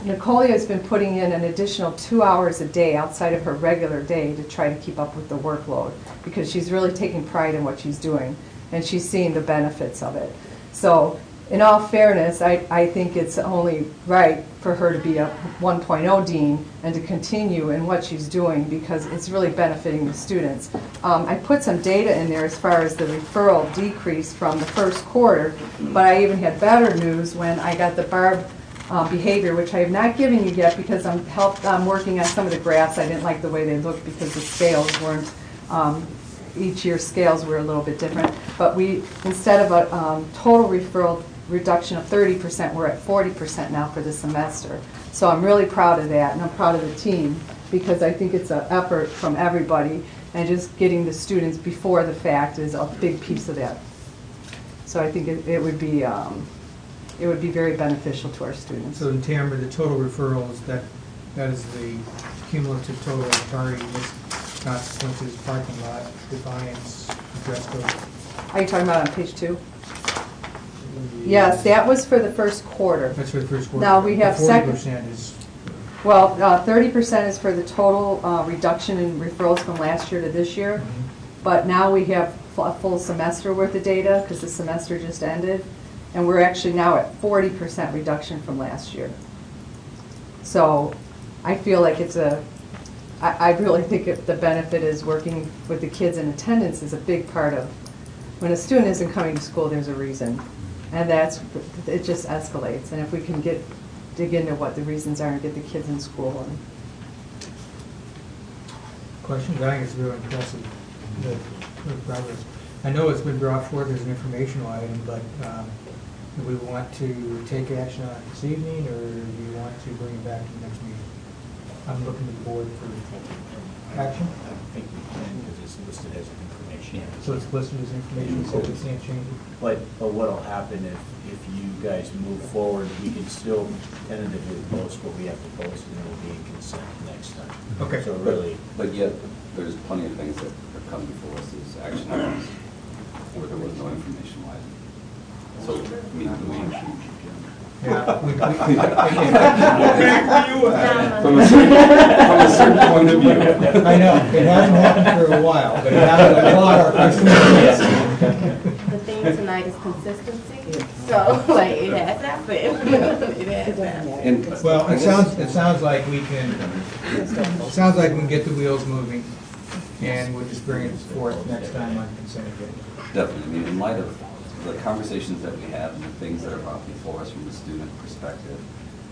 Nicolia has been putting in an additional 2 hours a day outside of her regular day to try to keep up with the workload because she's really taking pride in what she's doing and she's seeing the benefits of it. So in all fairness, I think it's only right for her to be a 1.0 dean and to continue in what she's doing because it's really benefiting the students. I put some data in there as far as the referral decrease from the first quarter, but I even had better news when I got the Barb behavior, which I have not given you yet because I'm working on some of the graphs. I didn't like the way they looked because the scales weren't, each year's scales were a little bit different. But we, instead of a total referral reduction of 30%, we're at 40% now for the semester. So I'm really proud of that, and I'm proud of the team because I think it's an effort from everybody, and just getting the students before the fact is a big piece of that. So I think it would be very beneficial to our students. So in Tamara, the total referrals, that is the cumulative total of tardy, missed consequences, parking lot, defiance, dress code. Are you talking about on page 2? Yes, that was for the first quarter. That's for the first quarter. Now we have 40% is. Well, 30% is for the total reduction in referrals from last year to this year. But now we have a full semester worth of data because the semester just ended. And we're actually now at 40% reduction from last year. So I feel like it's I really think the benefit is working with the kids in attendance is a big part of, when a student isn't coming to school, there's a reason. And it just escalates. And if we can dig into what the reasons are and get the kids in school. Questions? I think it's really impressive, the progress. I know it's been brought forth as an informational item, but do we want to take action on it this evening, or do you want to bring it back to the next meeting? I'm looking to the board for action. I think we can because it's listed as information. So it's listed as information, so we can't change it? But what'll happen if you guys move forward, we can still tentatively post what we have to post, and it'll be in consent next time. Okay. So really. But yet, there's plenty of things that are coming before us as action items where there was no information wise. So, I mean, from a certain point of view. I know, it hasn't happened for a while, but it happened a lot our first The theme tonight is consistency, so like it has happened. It has happened. Well, it sounds like we can get the wheels moving, and we'll just bring it forth next time on consent agenda. Definitely. I mean, in light of the conversations that we have and the things that are brought before us from the student perspective,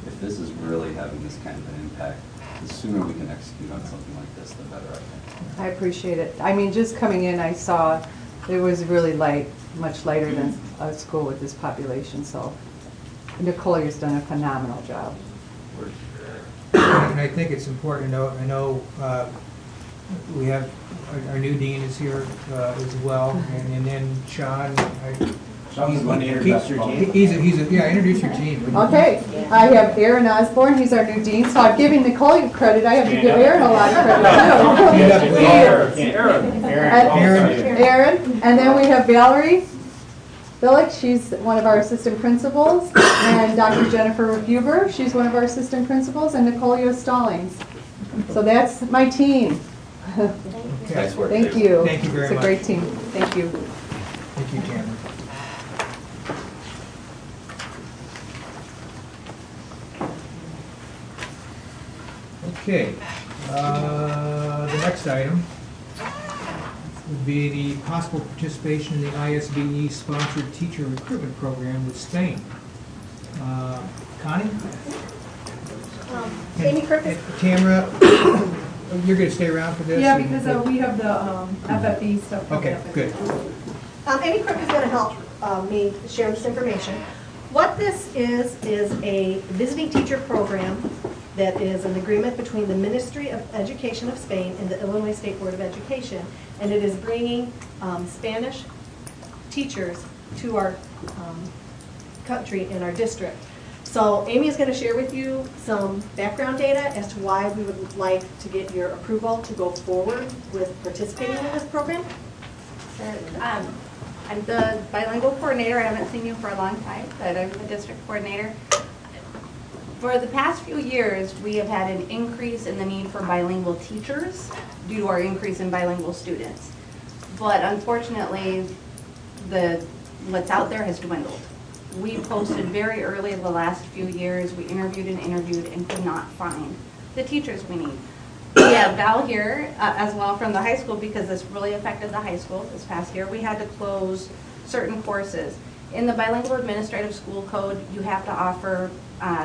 if this is really having this kind of an impact, the sooner we can execute on something like this, the better, I think. I appreciate it. I mean, just coming in, I saw it was really light, much lighter than a school with this population, so Nicolia's done a phenomenal job. And I think it's important to note, I know we have, our new dean is here as well, and then Sean. Sean's going to introduce your team. Yeah, introduce your team. Okay, I have Aaron Osborne, he's our new dean, so I'm giving Nicolia credit, I have to give Aaron a lot of credit too. Aaron, and then we have Valerie Billick, she's one of our assistant principals, and Dr. Jennifer Huber, she's one of our assistant principals, and Nicole Stallings. So that's my team. Okay. Nice work. Thank you. Thank you very much. It's a great team. Thank you. Thank you, Tamara. Okay, the next item would be the possible participation in the ISBE-sponsored teacher recruitment program with Spain. Connie? Amy Kirkus. Tamara, you're going to stay around for this? Yeah, because we have the FFE stuff. Okay, good. Amy Crook is going to help me share this information. What this is a visiting teacher program that is an agreement between the Ministry of Education of Spain and the Illinois State Board of Education, and it is bringing Spanish teachers to our country in our district. So Amy is going to share with you some background data as to why we would like to get your approval to go forward with participating in this program. I'm the bilingual coordinator. I haven't seen you for a long time, but I'm the district coordinator. For the past few years, we have had an increase in the need for bilingual teachers due to our increase in bilingual students. But unfortunately, what's out there has dwindled. We posted very early in the last few years. We interviewed and could not find the teachers we need. We have Val here as well from the high school because this really affected the high school this past year. We had to close certain courses. In the bilingual administrative school code, you have to offer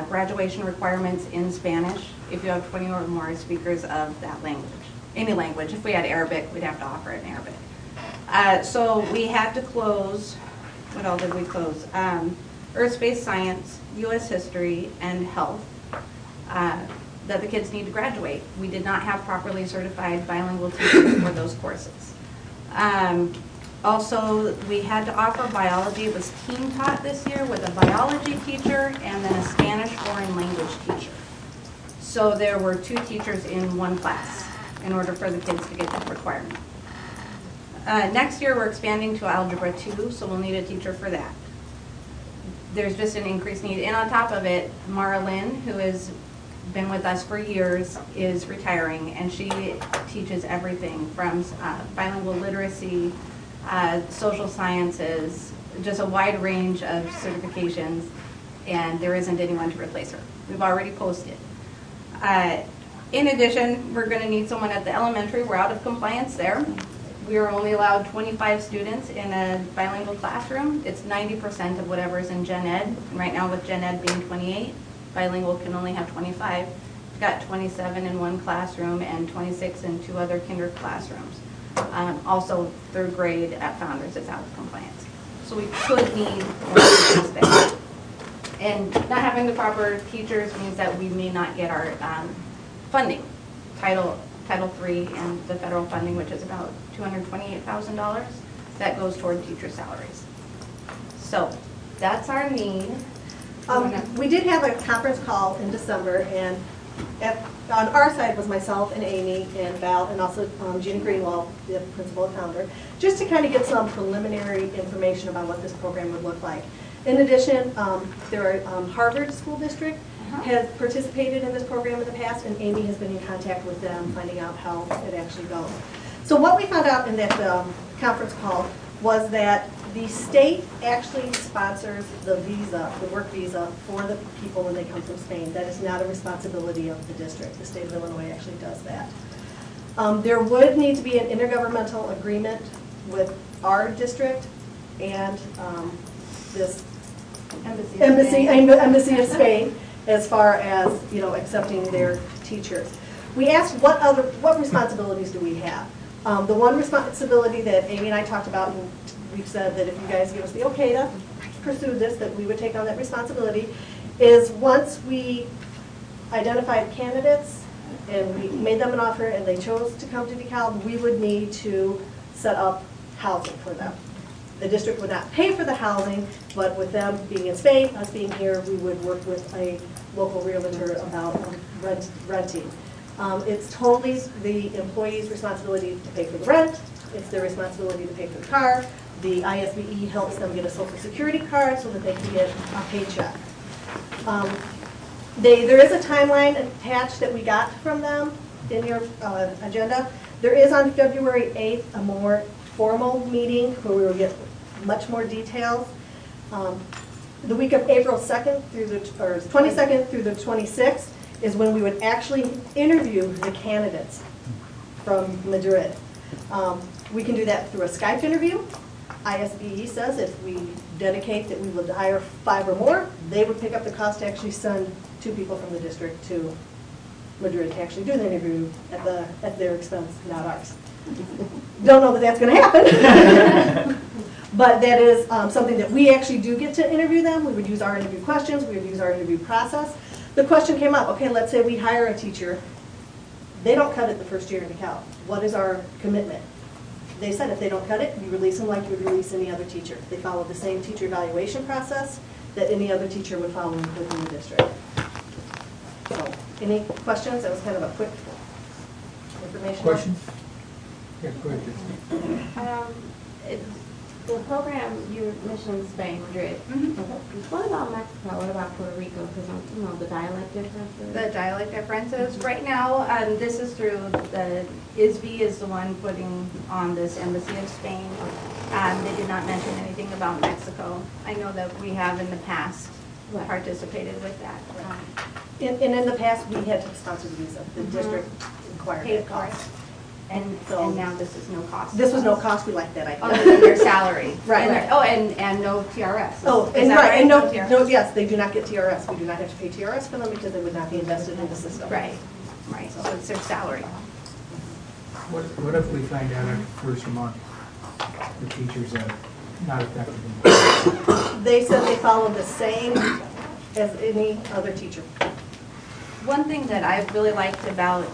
graduation requirements in Spanish if you have 20 or more speakers of that language, any language. If we had Arabic, we'd have to offer it in Arabic. So we had to close, what all did we close? Earth-based science, U.S. history, and health that the kids need to graduate. We did not have properly certified bilingual teachers for those courses. Also, we had to offer biology. It was team taught this year with a biology teacher and then a Spanish foreign language teacher. So there were 2 teachers in one class in order for the kids to get that requirement. Next year, we're expanding to Algebra 2, so we'll need a teacher for that. There's just an increased need. And on top of it, Mara Lynn, who has been with us for years, is retiring, and she teaches everything from bilingual literacy, social sciences, just a wide range of certifications, and there isn't anyone to replace her. We've already posted. In addition, we're going to need someone at the elementary. We're out of compliance there. We are only allowed 25 students in a bilingual classroom. It's 90% of whatever is in Gen Ed. And right now with Gen Ed being 28, bilingual can only have 25. We've got 27 in one classroom and 26 in 2 other kinder classrooms. Also, 3rd grade at Founders is out of compliance. So we could need more teachers there. And not having the proper teachers means that we may not get our funding, Title III and the federal funding, which is about $228,000, that goes toward teacher salaries. So that's our need. We did have a conference call in December, and on our side was myself and Amy and Val and also Gina Greenwald, the principal accountant, just to kind of get some preliminary information about what this program would look like. In addition, Harvard School District has participated in this program in the past, and Amy has been in contact with them, finding out how it actually goes. So what we found out in that conference call was that the state actually sponsors the visa, the work visa, for the people when they come from Spain. That is not a responsibility of the district. The state of Illinois actually does that. There would need to be an intergovernmental agreement with our district and this Embassy of Spain, as far as accepting their teachers. We asked what responsibilities do we have? The one responsibility that Amy and I talked about, and we've said that if you guys give us the okay to pursue this, that we would take on that responsibility, is once we identified candidates and we made them an offer and they chose to come to DeKalb, we would need to set up housing for them. The district would not pay for the housing, but with them being in Spain, us being here, we would work with a local realtor about renting. It's totally the employee's responsibility to pay for the rent, it's their responsibility to pay for the car. The ISBE helps them get a social security card so that they can get a paycheck. There is a timeline attached that we got from them in your agenda. There is on February 8th a more formal meeting where we will get much more details. The week of April 2nd through the, or 22nd through the 26th is when we would actually interview the candidates from Madrid. We can do that through a Skype interview. ISBE says if we dedicate that we would hire 5 or more, they would pick up the cost to actually send 2 people from the district to Madrid to actually do the interview at their expense, not ours. Don't know that that's going to happen. But that is something that we actually do get to interview them. We would use our interview questions. We would use our interview process. The question came up, okay, let's say we hire a teacher. They don't cut it the first year in DeKalb. What is our commitment? They said if they don't cut it, we release them like we would release any other teacher. They follow the same teacher evaluation process that any other teacher would follow within the district. So, any questions? That was kind of a quick information. Questions? Yeah, go ahead. The program you mentioned Spain, Madrid. What about Mexico? What about Puerto Rico? Because the dialect differences. The dialect differences. Right now, this is through the ISB is the one putting on this Embassy of Spain. They did not mention anything about Mexico. I know that we have in the past participated with that. In the past, we had to sponsor the visa. The district required that cost. And now this is no cost. This was no cost. We like that idea. Other than their salary. Right. And, oh, and no TRS. Oh, Is and that right, and no, TRS? yes, they do not get TRS. We do not have to pay TRS for them because they would not be invested in the system. Right, right, so it's their salary. What if we find out after the first month the teachers are not effective? They said they follow the same as any other teacher. One thing that I really liked about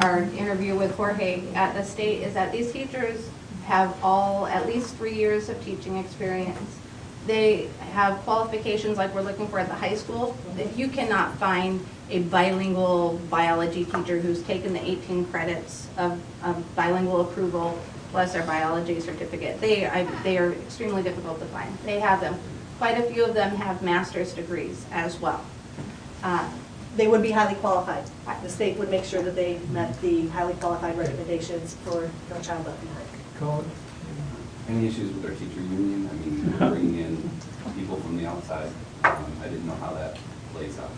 our interview with Jorge at the state is that these teachers have all at least 3 years of teaching experience. They have qualifications like we're looking for at the high school. If you cannot find a bilingual biology teacher who's taken the 18 credits of bilingual approval plus their biology certificate, they are extremely difficult to find. They have them. Quite a few of them have master's degrees as well. They would be highly qualified. The state would make sure that they met the highly qualified recommendations for no child left behind. Call it. Any issues with our teacher union? I mean, bringing in people from the outside, I didn't know how that plays out.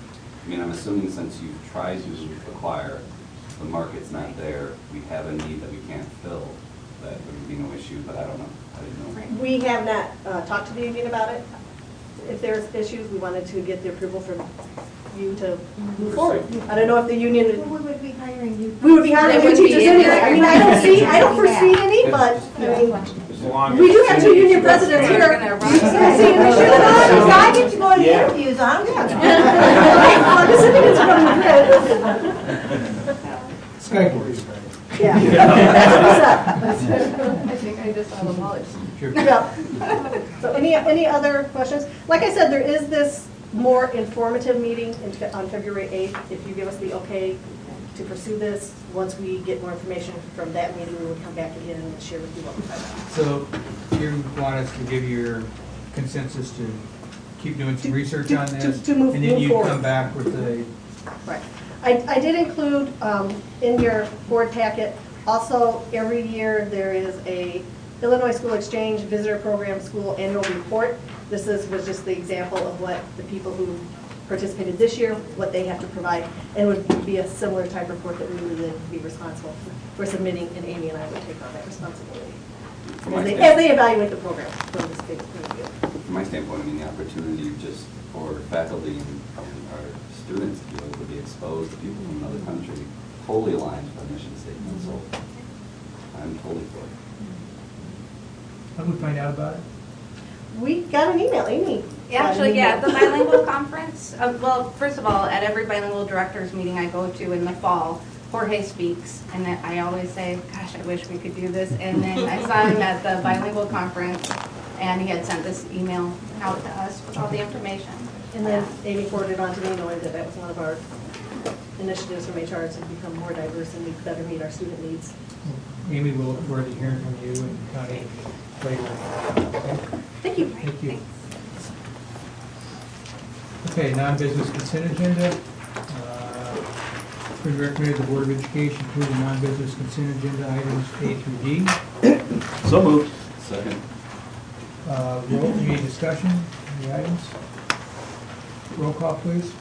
I mean, I'm assuming since you've tried to acquire, the market's not there, we have a need that we can't fill, that there would be no issue, but I don't know. I didn't know. We have not talked to the union about it. If there's issues, we wanted to get the approval from you to move forward. I don't know if the union. We would be hiring you. We would be hiring new teachers anyway. I mean, I don't foresee any, but I mean, we do have 2 union presidents here. I get to go to the interviews, I'm Well, this is from Madrid. Skype. Yeah. I think I just saw the knowledge. Yeah. So any other questions? Like I said, there is this more informative meeting on February 8th. If you give us the okay to pursue this, once we get more information from that meeting, we will come back again and share with you what we find out. So you want us to give your consensus to keep doing some research on this? To move forward. And then you come back with a... Right. I did include in your board packet, also every year there is a Illinois School Exchange Visitor Program School Annual Report. This was just the example of what the people who participated this year, what they have to provide, and it would be a similar type report that we would then be responsible for submitting, and Amy and I would take on that responsibility as they evaluate the program from the state point of view. From my standpoint, I mean, the opportunity just for faculty and our students to be able to be exposed to people from another country totally aligns with our mission statement, so I'm totally for it. How do we find out about it? We got an email, Amy. Actually, yeah, the bilingual conference, well, first of all, at every bilingual directors meeting I go to in the fall, Jorge speaks, and I always say, gosh, I wish we could do this. And then I saw him at the bilingual conference, and he had sent this email out to us with all the information. And then Amy forwarded on to me, knowing that that was one of our initiatives from HR to become more diverse and we better meet our student needs. Amy, we'll look forward to hearing from you and Connie later. Okay? Thank you. Thank you. Okay, non-business consent agenda. It's been recommended the Board of Education approve the non-business consent agenda items A through D. So moved. Second. Any discussion on the items? Roll call, please.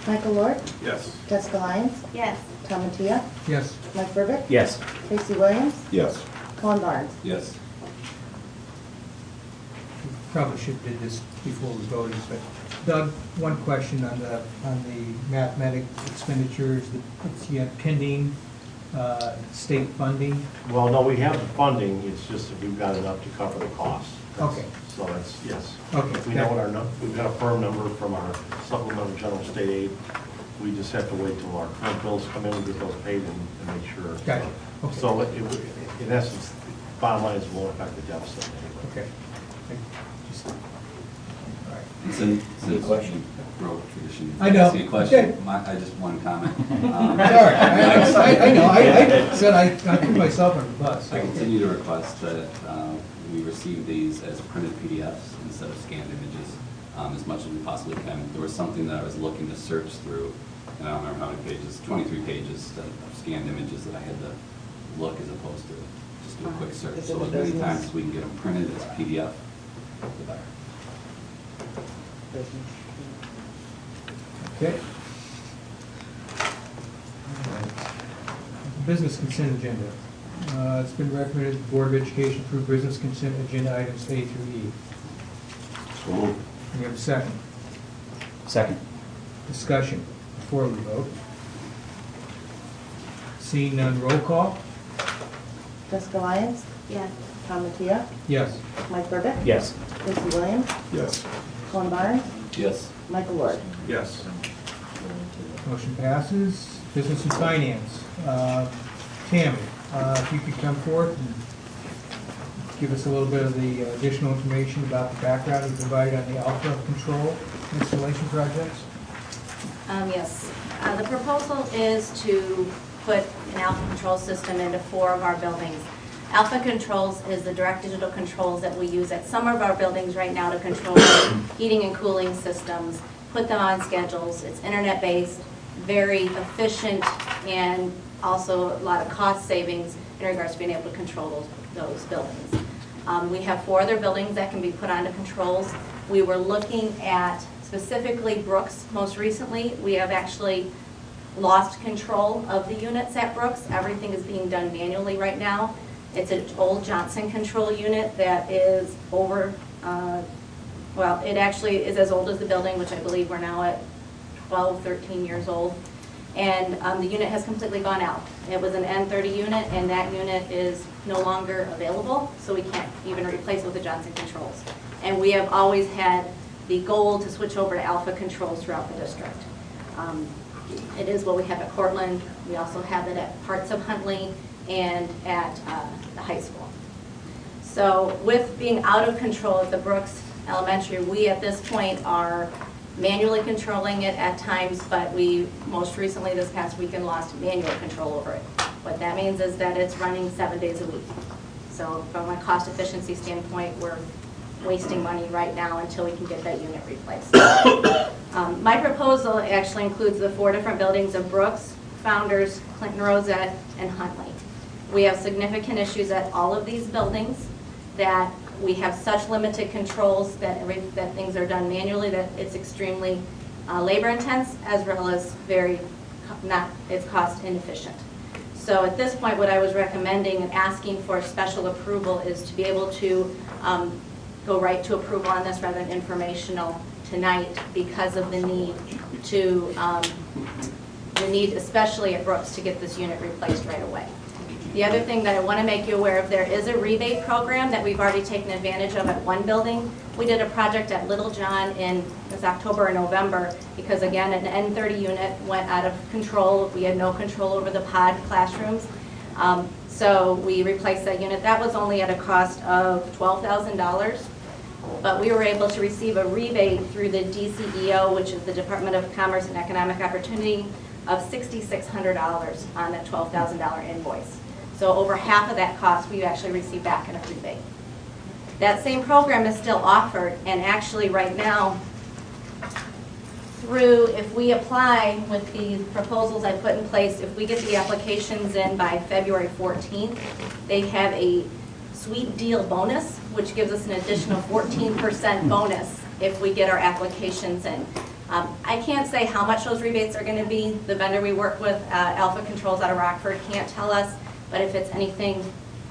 Michael Lord, Yes. Jessica Lyons, Yes. Tom Mattia, Yes. Mike Burbick, Yes. Tracy Williams, Yes. Colin Barnes. Yes. Probably should have did this before we voted, but Doug, one question on the mathematics expenditures, it's yet pending state funding. Well, no, we have the funding, it's just that we've got enough to cover the costs. Okay. So that's, yes. Okay. We know what our, we've got a firm number from our supplemental general state aid. We just have to wait till our current bills come in and get those paid and make sure. Gotcha. Okay. So in essence, bottom line is it won't affect the deficit anyway. Okay. Since question. Road tradition. I know. See a question. Okay. I just one comment. Sorry, I know. I said I put myself on the bus. I continue to request that we receive these as printed PDFs instead of scanned images as much as we possibly can. There was something that I was looking to search through, and I don't remember how many pages, 23 pages of scanned images that I had to look as opposed to just do a quick search. So as many times as we can get them printed as PDF, the better. Okay. Business consent agenda. It's been recommended the Board of Education approve business consent agenda items A through E. So moved. We have a second. Second. Discussion before we vote. Seeing none, roll call. Jessica Lyons, Yes. Tom Mattia, Yes. Mike Burbick, Yes. Tracy Williams, Yes. Colin Barnes, Yes. Michael Lord. Yes. Motion passes. Business and Finance. Tammy, if you could come forth and give us a little bit of the additional information about the background you provided on the Alpha Control installation projects. Yes. The proposal is to put an Alpha Control system into 4 of our buildings. Alpha Controls is the direct digital controls that we use at some of our buildings right now to control heating and cooling systems, put them on schedules. It's internet-based, very efficient, and also a lot of cost savings in regards to being able to control those buildings. We have 4 other buildings that can be put onto controls. We were looking at specifically Brooks most recently. We have actually lost control of the units at Brooks. Everything is being done manually right now. It's an old Johnson control unit that is over, well, it actually is as old as the building, which I believe we're now at 12, 13 years old. And the unit has completely gone out. It was an N30 unit, and that unit is no longer available, so we can't even replace it with the Johnson controls. And we have always had the goal to switch over to Alpha controls throughout the district. It is what we have at Cortland. We also have it at parts of Huntley and at the high school. So with being out of control at the Brooks Elementary, we at this point are manually controlling it at times, but we most recently this past weekend lost manual control over it. What that means is that it's running 7 days a week. So from a cost efficiency standpoint, we're wasting money right now until we can get that unit replaced. My proposal actually includes the 4 different buildings of Brooks, Founders, Clinton Rosette, and Huntley. We have significant issues at all of these buildings that we have such limited controls that things are done manually that it's extremely labor intense as well as it's cost inefficient. So at this point, what I was recommending and asking for special approval is to be able to go right to approval on this rather than informational tonight because of the need to, especially at Brooks, to get this unit replaced right away. The other thing that I want to make you aware of, there is a rebate program that we've already taken advantage of at one building. We did a project at Little John in October or November because, again, an N30 unit went out of control. We had no control over the pod classrooms. So we replaced that unit. That was only at a cost of $12,000. But we were able to receive a rebate through the DCEO, which is the Department of Commerce and Economic Opportunity, of $6,600 on that $12,000 invoice. So over half of that cost, we actually receive back in a rebate. That same program is still offered, and actually right now, through, if we apply with the proposals I put in place, if we get the applications in by February 14th, they have a sweet deal bonus, which gives us an additional 14% bonus if we get our applications in. I can't say how much those rebates are going to be. The vendor we work with, Alpha Controls out of Rockford, can't tell us, but if it's anything,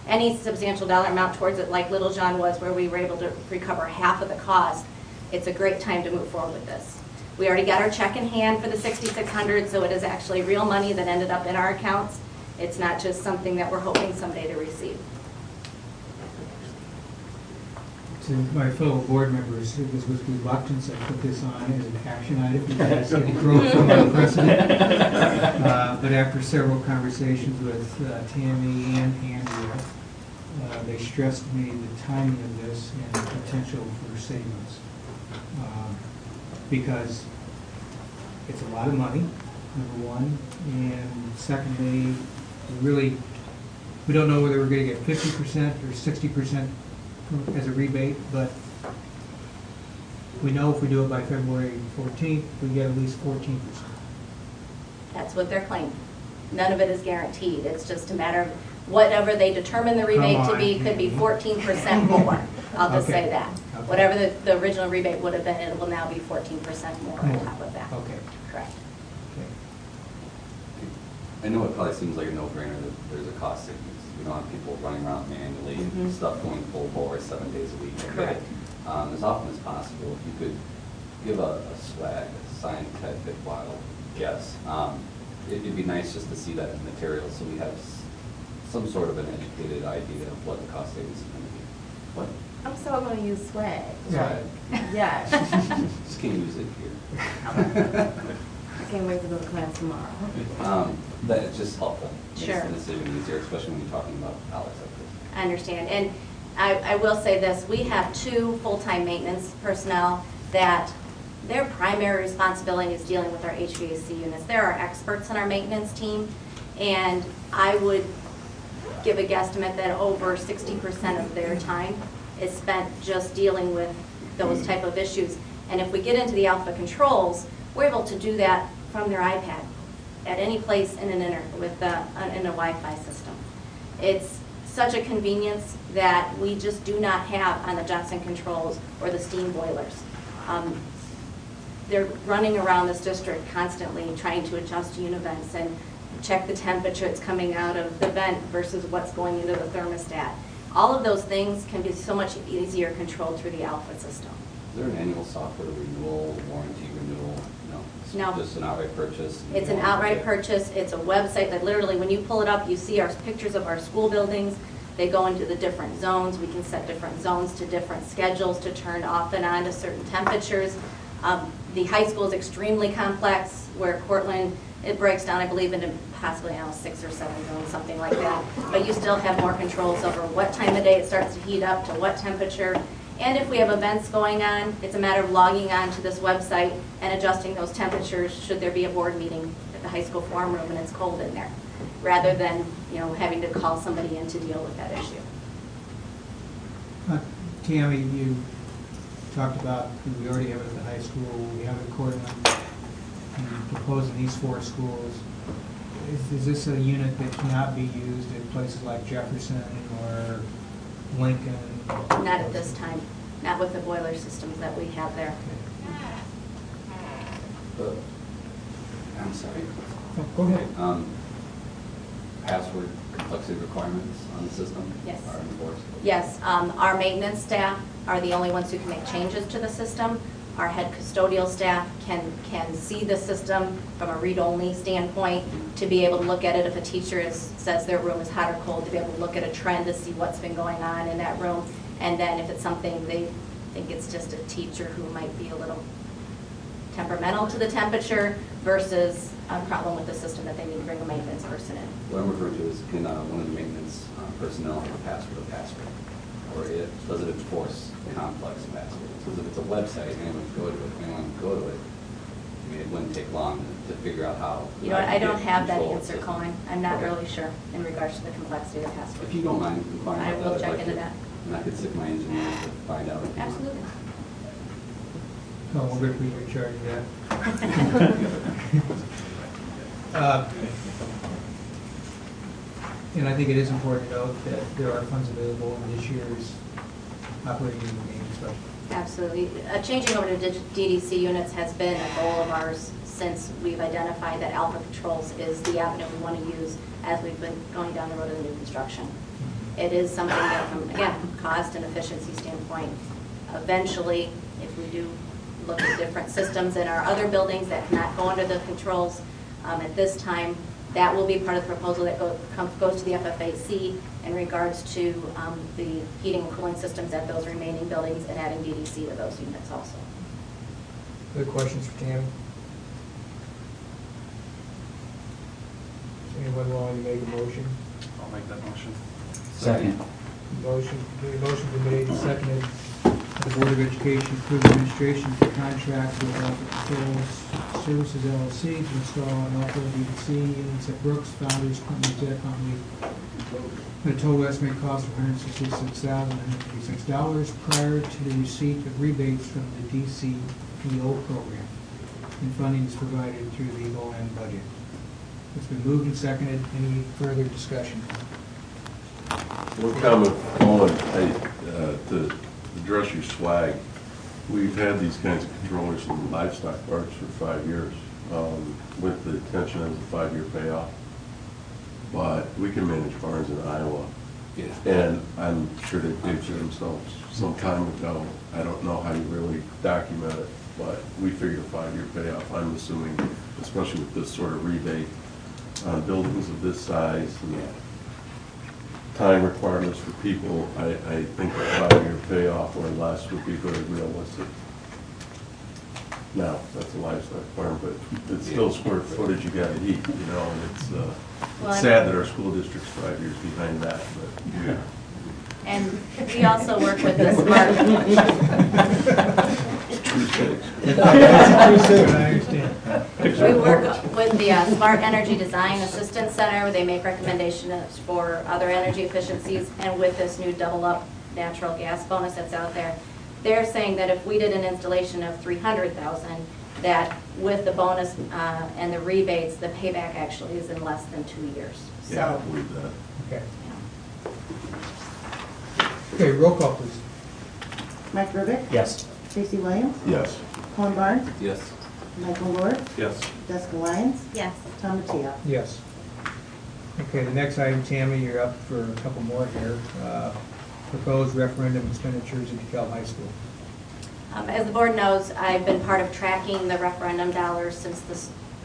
any substantial dollar amount towards it, like Little John was, where we were able to recover half of the cost, it's a great time to move forward with this. We already got our check in hand for the $6,600, so it is actually real money that ended up in our accounts. It's not just something that we're hoping someday to receive. To my fellow board members, it was with reluctance I put this on as an action item because it broke from our precedent. But after several conversations with Tammy and Andrea, they stressed to me the timing of this and the potential for savings. Because it's a lot of money, number one, and secondly, we don't know whether we're going to get 50% or 60% as a rebate, but we know if we do it by February 14th, we get at least 14%. That's what they're claiming. None of it is guaranteed. It's just a matter of whatever they determine the rebate to be, could be 14% more. I'll just say that. Okay. Whatever the original rebate would have been, it will now be 14% more on top of that. Okay. Correct. I know it probably seems like a no-brainer that there's a cost savings. We don't have people running around manually, stuff going full bore 7 days a week. Correct. As often as possible, if you could give a swag, a signed Ted Bitwild guess. It'd be nice just to see that in material so we have some sort of an educated idea of what the cost savings is going to be. What? I'm still going to use swag. Swag. Yes. Just can't use it here. I can't wait to go to class tomorrow. That it's just helpful. Sure. Makes the decision easier, especially when you're talking about Alex like this. I understand. And I will say this, we have 2 full-time maintenance personnel that their primary responsibility is dealing with our HVAC units. There are experts on our maintenance team, and I would give a guesstimate that over 60% of their time is spent just dealing with those type of issues. And if we get into the Alpha Controls, we're able to do that from their iPad at any place in in a Wi-Fi system. It's such a convenience that we just do not have on the Johnson Controls or the steam boilers. They're running around this district constantly trying to adjust univents and check the temperature that's coming out of the vent versus what's going into the thermostat. All of those things can be so much easier controlled through the Alpha system. Is there an annual software renewal, warranty renewal? No. It's No. Just an outright purchase? It's an outright purchase. It's a website that literally, when you pull it up, you see our pictures of our school buildings. They go into the different zones. We can set different zones to different schedules to turn off and on to certain temperatures. The high school is extremely complex, where Cortland, it breaks down, I believe, into possibly 6 or 7 zones, something like that. But you still have more controls over what time of day it starts to heat up, to what temperature. And if we have events going on, it's a matter of logging on to this website and adjusting those temperatures should there be a board meeting at the high school forum room and it's cold in there, rather than having to call somebody in to deal with that issue. Tammy, you talked about, we already have it at the high school, we have it at Cortland, and proposing these 4 schools. Is this a unit that cannot be used at places like Jefferson or Lincoln? Not at this time, not with the boiler systems that we have there. I'm sorry. Oh, go ahead. Password complexity requirements on the system? Yes. Are enforced? Yes, our maintenance staff are the only ones who can make changes to the system. Our head custodial staff can see the system from a read-only standpoint to be able to look at it if a teacher says their room is hot or cold, to be able to look at a trend to see what's been going on in that room. And then if it's something they think it's just a teacher who might be a little temperamental to the temperature versus a problem with the system that they need to bring a maintenance person in. What I'm referring to is, can one of the maintenance personnel have a password? Or does it enforce complex passwords? Because if it's a website, anyone can go to it, I mean, it wouldn't take long to figure out how. You know, I don't have that control answer, system. Colin. I'm not Okay. really sure in regards to the complexity of the password. If you don't mind inquiring I about will that, I'd check like into to- that. And I could stick my engineers to find out. if you want. Absolutely. So we're going to be in charge of that. And I think it is important to note that there are funds available in this year's operating and maintenance budget. Absolutely. Changing over to DDC units has been a goal of ours since we've identified that Alpha Controls is the avenue we want to use as we've been going down the road of the new construction. It is something that, from, again, cost and efficiency standpoint, eventually, if we do look at different systems in our other buildings that cannot go under the controls, at this time, that will be part of the proposal that goes to the FFAC in regards to the heating and cooling systems at those remaining buildings and adding DDC to those units also. Other questions for Tammy? Does anyone want to make a motion? I'll make that motion. Second. Motion been made and seconded. The Board of Education approve administration for contract with Alpha Controls Services LLC to install an Alpha DDC units at Brooks, Founders, Company, Tech Company. At a total estimated cost of $166,156 prior to the receipt of rebates from the DCPO program. And funding is provided through the OM budget. It's been moved and seconded. Any further discussion? One comment, Colin, to address your swag. We've had these kinds of controllers in livestock parks for 5 years, with the intention of a 5-year payoff. But we can manage barns in Iowa. Yeah. And I'm sure they paid for themselves some time ago. I don't know how you really document it, but we figured a 5-year payoff. I'm assuming, especially with this sort of rebate on buildings of this size and time requirements for people, I think a 5-year payoff or less would be very realistic. Now, that's a livestock farm, but it's still square footage you gotta heat, you know, and it's sad that our school district's 5 years behind that, but. Yeah. And we also work with the smart. We work with the Smart Energy Design Assistance Center, where they make recommendations for other energy efficiencies, and with this new double up natural gas bonus that's out there, they're saying that if we did an installation of $300,000, that with the bonus and the rebates, the payback actually is in less than 2 years. Yeah, I So, believe that. Okay. Okay, roll call, please. Mike Rubik? Yes. Tracy Williams? Yes. Colin Barnes? Yes. Michael Lord? Yes. Jessica Lyons? yes. Tom Mattia? Yes. Okay, the next item, Tammy, you're up for a couple more here. Proposed referendum expenditures at DeKalb High School. As the board knows, I've been part of tracking the referendum dollars since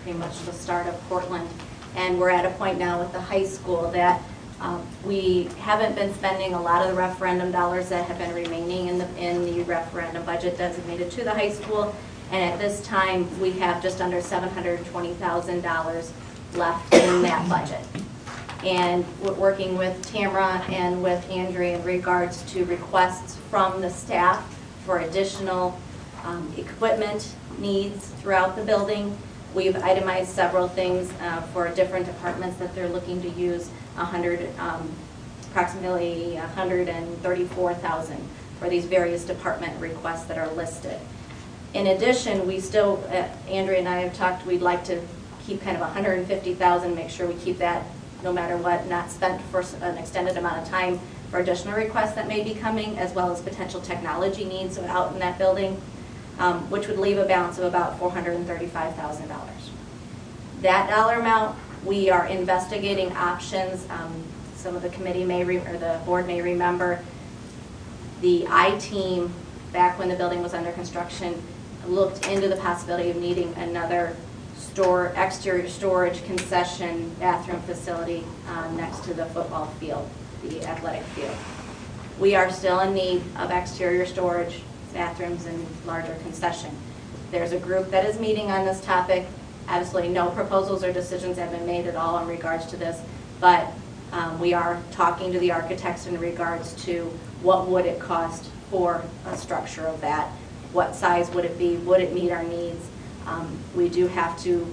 pretty much the start of Portland. And we're at a point now with the high school that we haven't been spending a lot of the referendum dollars that have been remaining in the referendum budget designated to the high school. And at this time, we have just under $720,000 left in that budget. And we're working with Tamara and with Andrea in regards to requests from the staff for additional equipment needs throughout the building. We've itemized several things for different departments that they're looking to use approximately $134,000 for these various department requests that are listed. In addition, we still, Andrea and I have talked, we'd like to keep kind of $150,000, make sure we keep that no matter what, not spent for an extended amount of time for additional requests that may be coming, as well as potential technology needs out in that building, which would leave a balance of about $435,000. That dollar amount, we are investigating options. Some of the committee or the board may remember the I-team, back when the building was under construction, looked into the possibility of needing another exterior storage concession bathroom facility next to the football field, the athletic field. We are still in need of exterior storage, bathrooms, and larger concession. There's a group that is meeting on this topic. Absolutely no proposals or decisions have been made at all in regards to this, but we are talking to the architects in regards to what would it cost for a structure of that, what size would it be, would it meet our needs. We do have to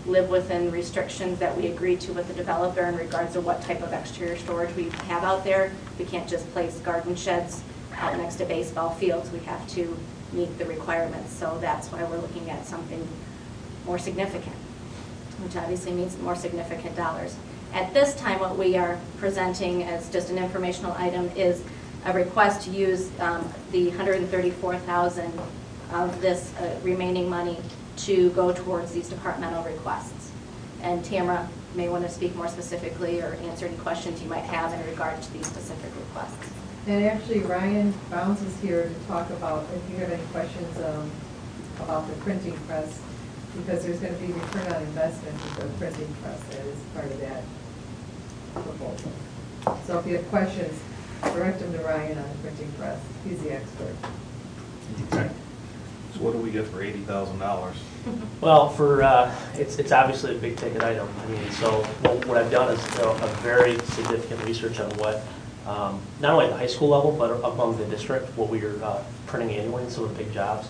live within restrictions that we agreed to with the developer in regards to what type of exterior storage we have out there. We can't just place garden sheds out next to baseball fields. We have to meet the requirements. So that's why we're looking at something more significant, which obviously means more significant dollars. At this time, what we are presenting as just an informational item is a request to use the $134,000 of this remaining money to go towards these departmental requests. And Tamara may want to speak more specifically or answer any questions you might have in regard to these specific requests. And actually, Ryan Bounds is here to talk about, if you have any questions about the printing press, because there's going to be return on investment for the printing press that is part of that proposal. So if you have questions, direct them to Ryan on the printing press. He's the expert. Okay. So what do we get for $80,000? Well, it's obviously a big ticket item. I mean, so what I've done is a very significant research on what, not only at the high school level, but among the district, what we are printing annually in some of the big jobs.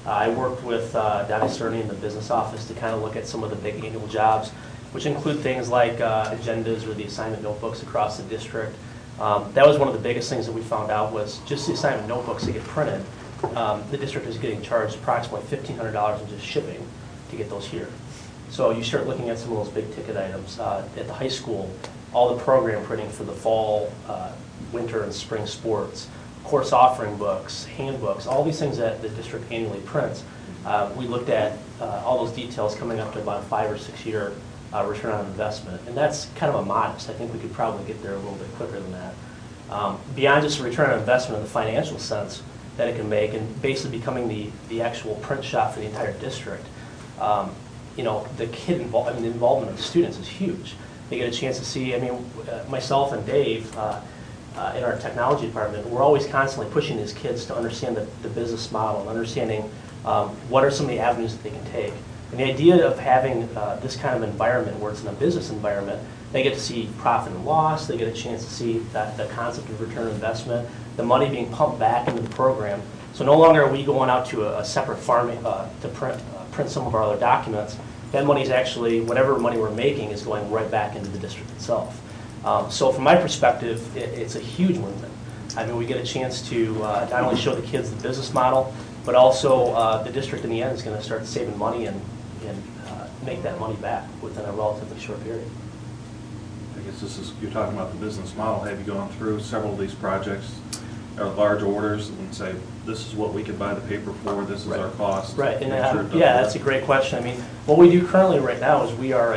I worked with Donnie Cerny in the business office to kind of look at some of the big annual jobs, which include things like agendas or the assignment notebooks across the district. That was one of the biggest things that we found out was just the assignment notebooks that get printed. The district is getting charged approximately $1,500 in just shipping to get those here. So you start looking at some of those big ticket items. At the high school, all the program printing for the fall, winter, and spring sports, course offering books, handbooks, all these things that the district annually prints. We looked at all those details coming up to about a 5 or 6 year return on investment. And that's kind of a modest. I think we could probably get there a little bit quicker than that. Beyond just a return on investment in the financial sense that it can make and basically becoming the actual print shop for the entire district, you know, the involvement of the students is huge. They get a chance to see, I mean, myself and Dave in our technology department, we're always constantly pushing these kids to understand the business model and understanding what are some of the avenues that they can take. And the idea of having this kind of environment where it's in a business environment, they get to see profit and loss, they get a chance to see the concept of return on investment, the money being pumped back into the program. So no longer are we going out to a separate farm to print some of our other documents. That money is actually, whatever money we're making is going right back into the district itself. So from my perspective, it's a huge win-win. I mean, we get a chance to not only show the kids the business model, but also the district in the end is going to start saving money and make that money back within a relatively short period. I guess this is, you're talking about the business model. Have you gone through several of these projects, or large orders, and say, this is what we could buy the paper for, this is our cost? Right, and yeah, that's a great question. I mean, what we do currently right now is we are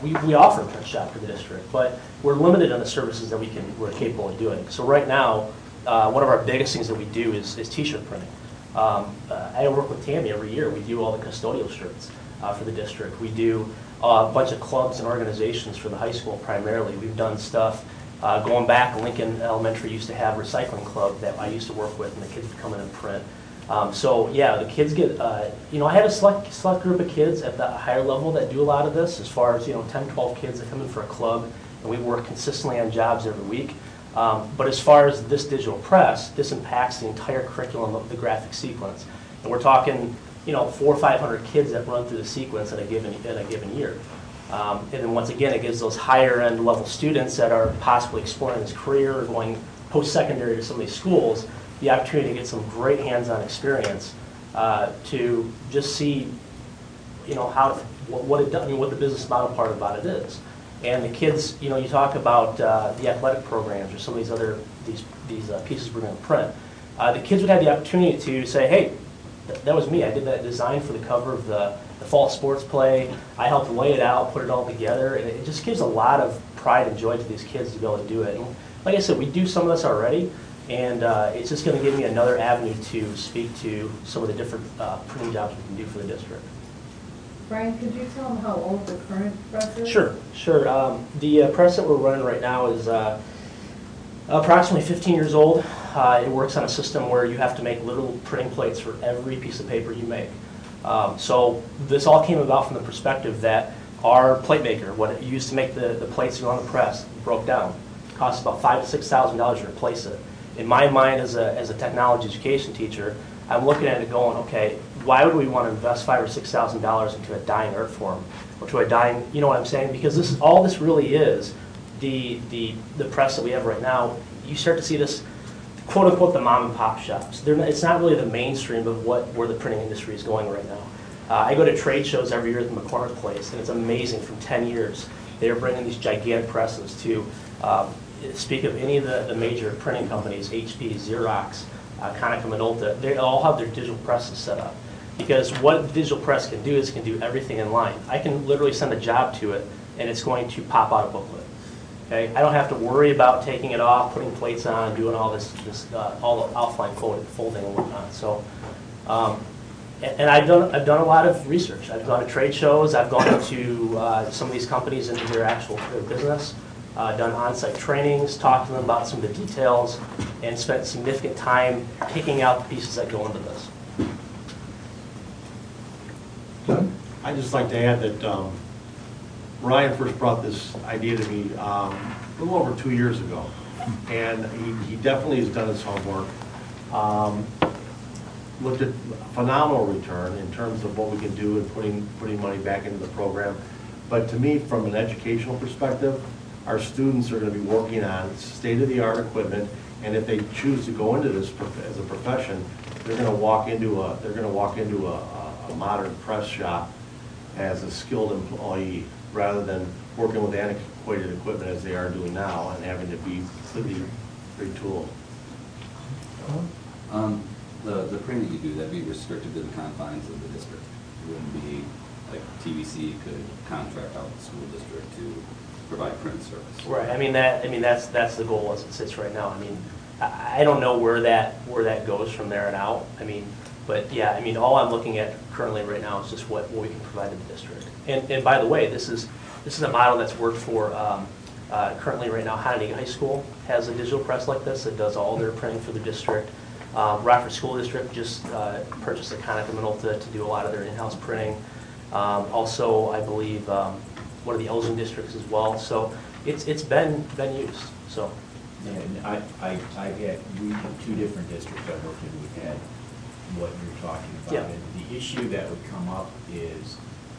we offer a print shop for the district, but we're limited on the services that we're capable of doing. So right now, one of our biggest things that we do is t-shirt printing. I work with Tammy every year. We do all the custodial shirts for the district. We do a bunch of clubs and organizations for the high school primarily. We've done stuff going back. Lincoln Elementary used to have a recycling club that I used to work with, and the kids would come in and print. So yeah, the kids get, you know, I have a select group of kids at the higher level that do a lot of this, as far as, you know, 10, 12 kids that come in for a club, and we work consistently on jobs every week. But as far as this digital press, this impacts the entire curriculum of the graphic sequence. And we're talking, you know, 400 or 500 kids that run through the sequence in a given year. And then once again, it gives those higher end level students that are possibly exploring this career or going post-secondary to some of these schools the opportunity to get some great hands-on experience to just see, you know, what it does, I mean, what the business model part about it is. And the kids, you know, you talk about the athletic programs or some of these other these pieces we're going to print. The kids would have the opportunity to say, hey, that was me. I did that design for the cover of the fall sports play. I helped lay it out, put it all together, and it just gives a lot of pride and joy to these kids to be able to do it. And like I said, we do some of this already, and it's just going to give me another avenue to speak to some of the different printing jobs we can do for the district. Brian, could you tell them how old the current press is? Sure. The press that we're running right now is approximately 15 years old. It works on a system where you have to make little printing plates for every piece of paper you make. So this all came about from the perspective that our plate maker, what it used to make the plates that go on the press, broke down. It cost about $5,000 to $6,000 to replace it. in my mind as a technology education teacher, I'm looking at it going, okay, why would we want to invest $5,000 or $6,000 into a dying art form or to a dying, you know what I'm saying? Because this is all this really is, the press that we have right now. You start to see this, quote unquote, the mom and pop shops. It's not really the mainstream of where the printing industry is going right now. I go to trade shows every year at the McCormick Place, and it's amazing. From 10 years, they are bringing these gigantic presses to speak of any of the major printing companies, HP, Xerox, Konica Minolta. They all have their digital presses set up. Because what the digital press can do is it can do everything in line. I can literally send a job to it, and it's going to pop out a booklet. Okay? I don't have to worry about taking it off, putting plates on, doing all this all the offline folding and whatnot. So, and I've done a lot of research. I've gone to trade shows. I've gone to some of these companies into their business, done on-site trainings, talked to them about some of the details, and spent significant time picking out the pieces that go into this. I'd just like to add that Ryan first brought this idea to me a little over 2 years ago, and he definitely has done his homework. Looked at phenomenal return in terms of what we can do in putting money back into the program. But to me, from an educational perspective, our students are going to be working on state-of-the-art equipment, and if they choose to go into this as a profession, they're going to walk into a modern press shop as a skilled employee, rather than working with antiquated equipment as they are doing now and having to be completely retooled. The printing that you do, that'd be restricted to the confines of the district. It wouldn't be like TVC could contract out the school district to provide print service. Right. I mean that's the goal as it sits right now. I mean, I don't know where that goes from there and out. I mean, but yeah, I mean, all I'm looking at currently right now is just what we can provide to the district. And by the way, this is a model that's worked for currently right now. Hannaday High School has a digital press like this that does all their printing for the district. Rockford School District just purchased a Konica Minolta to do a lot of their in-house printing. Also, I believe one of the Elgin districts as well. So it's been used. So. And we have 2 different districts I worked in. We've had what you're talking about. Yeah. And the issue that would come up is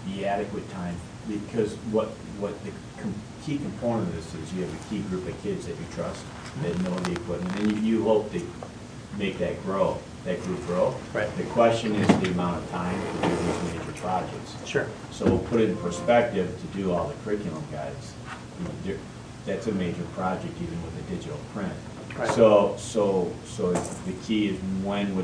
the adequate time, because what the key component of this is you have a key group of kids that you trust, that know the equipment, and you hope to make that group grow. Right. The question is the amount of time to do these major projects. Sure. So put it in perspective, to do all the curriculum guides, that's a major project even with a digital print. Right. So the key is when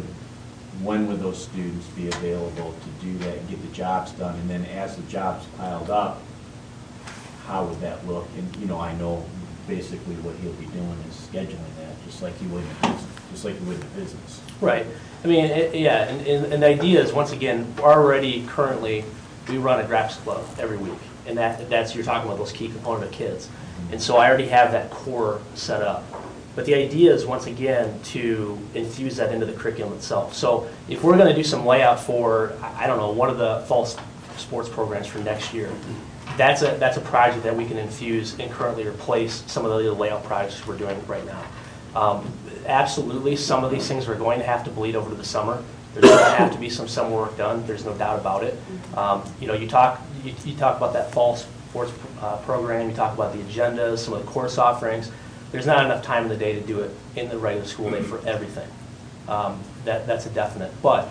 would those students be available to do that and get the jobs done, and then as the jobs piled up, how would that look? And I know basically what he'll be doing is scheduling that, just like you would in business, just like you would in business. Right. I mean, and the idea is, once again, currently we run a graphics club every week, and that's you're talking about those key component of kids, and so I already have that core set up. But the idea is, once again, to infuse that into the curriculum itself. So if we're going to do some layout for, I don't know, one of the fall sports programs for next year, that's a project that we can infuse and currently replace some of the layout projects we're doing right now. Absolutely, some of these things are going to have to bleed over to the summer. There's going to have to be some summer work done. There's no doubt about it. You talk about that fall sports program. You talk about the agendas, some of the course offerings. There's not enough time in the day to do it in the regular school day for everything. That's a definite. But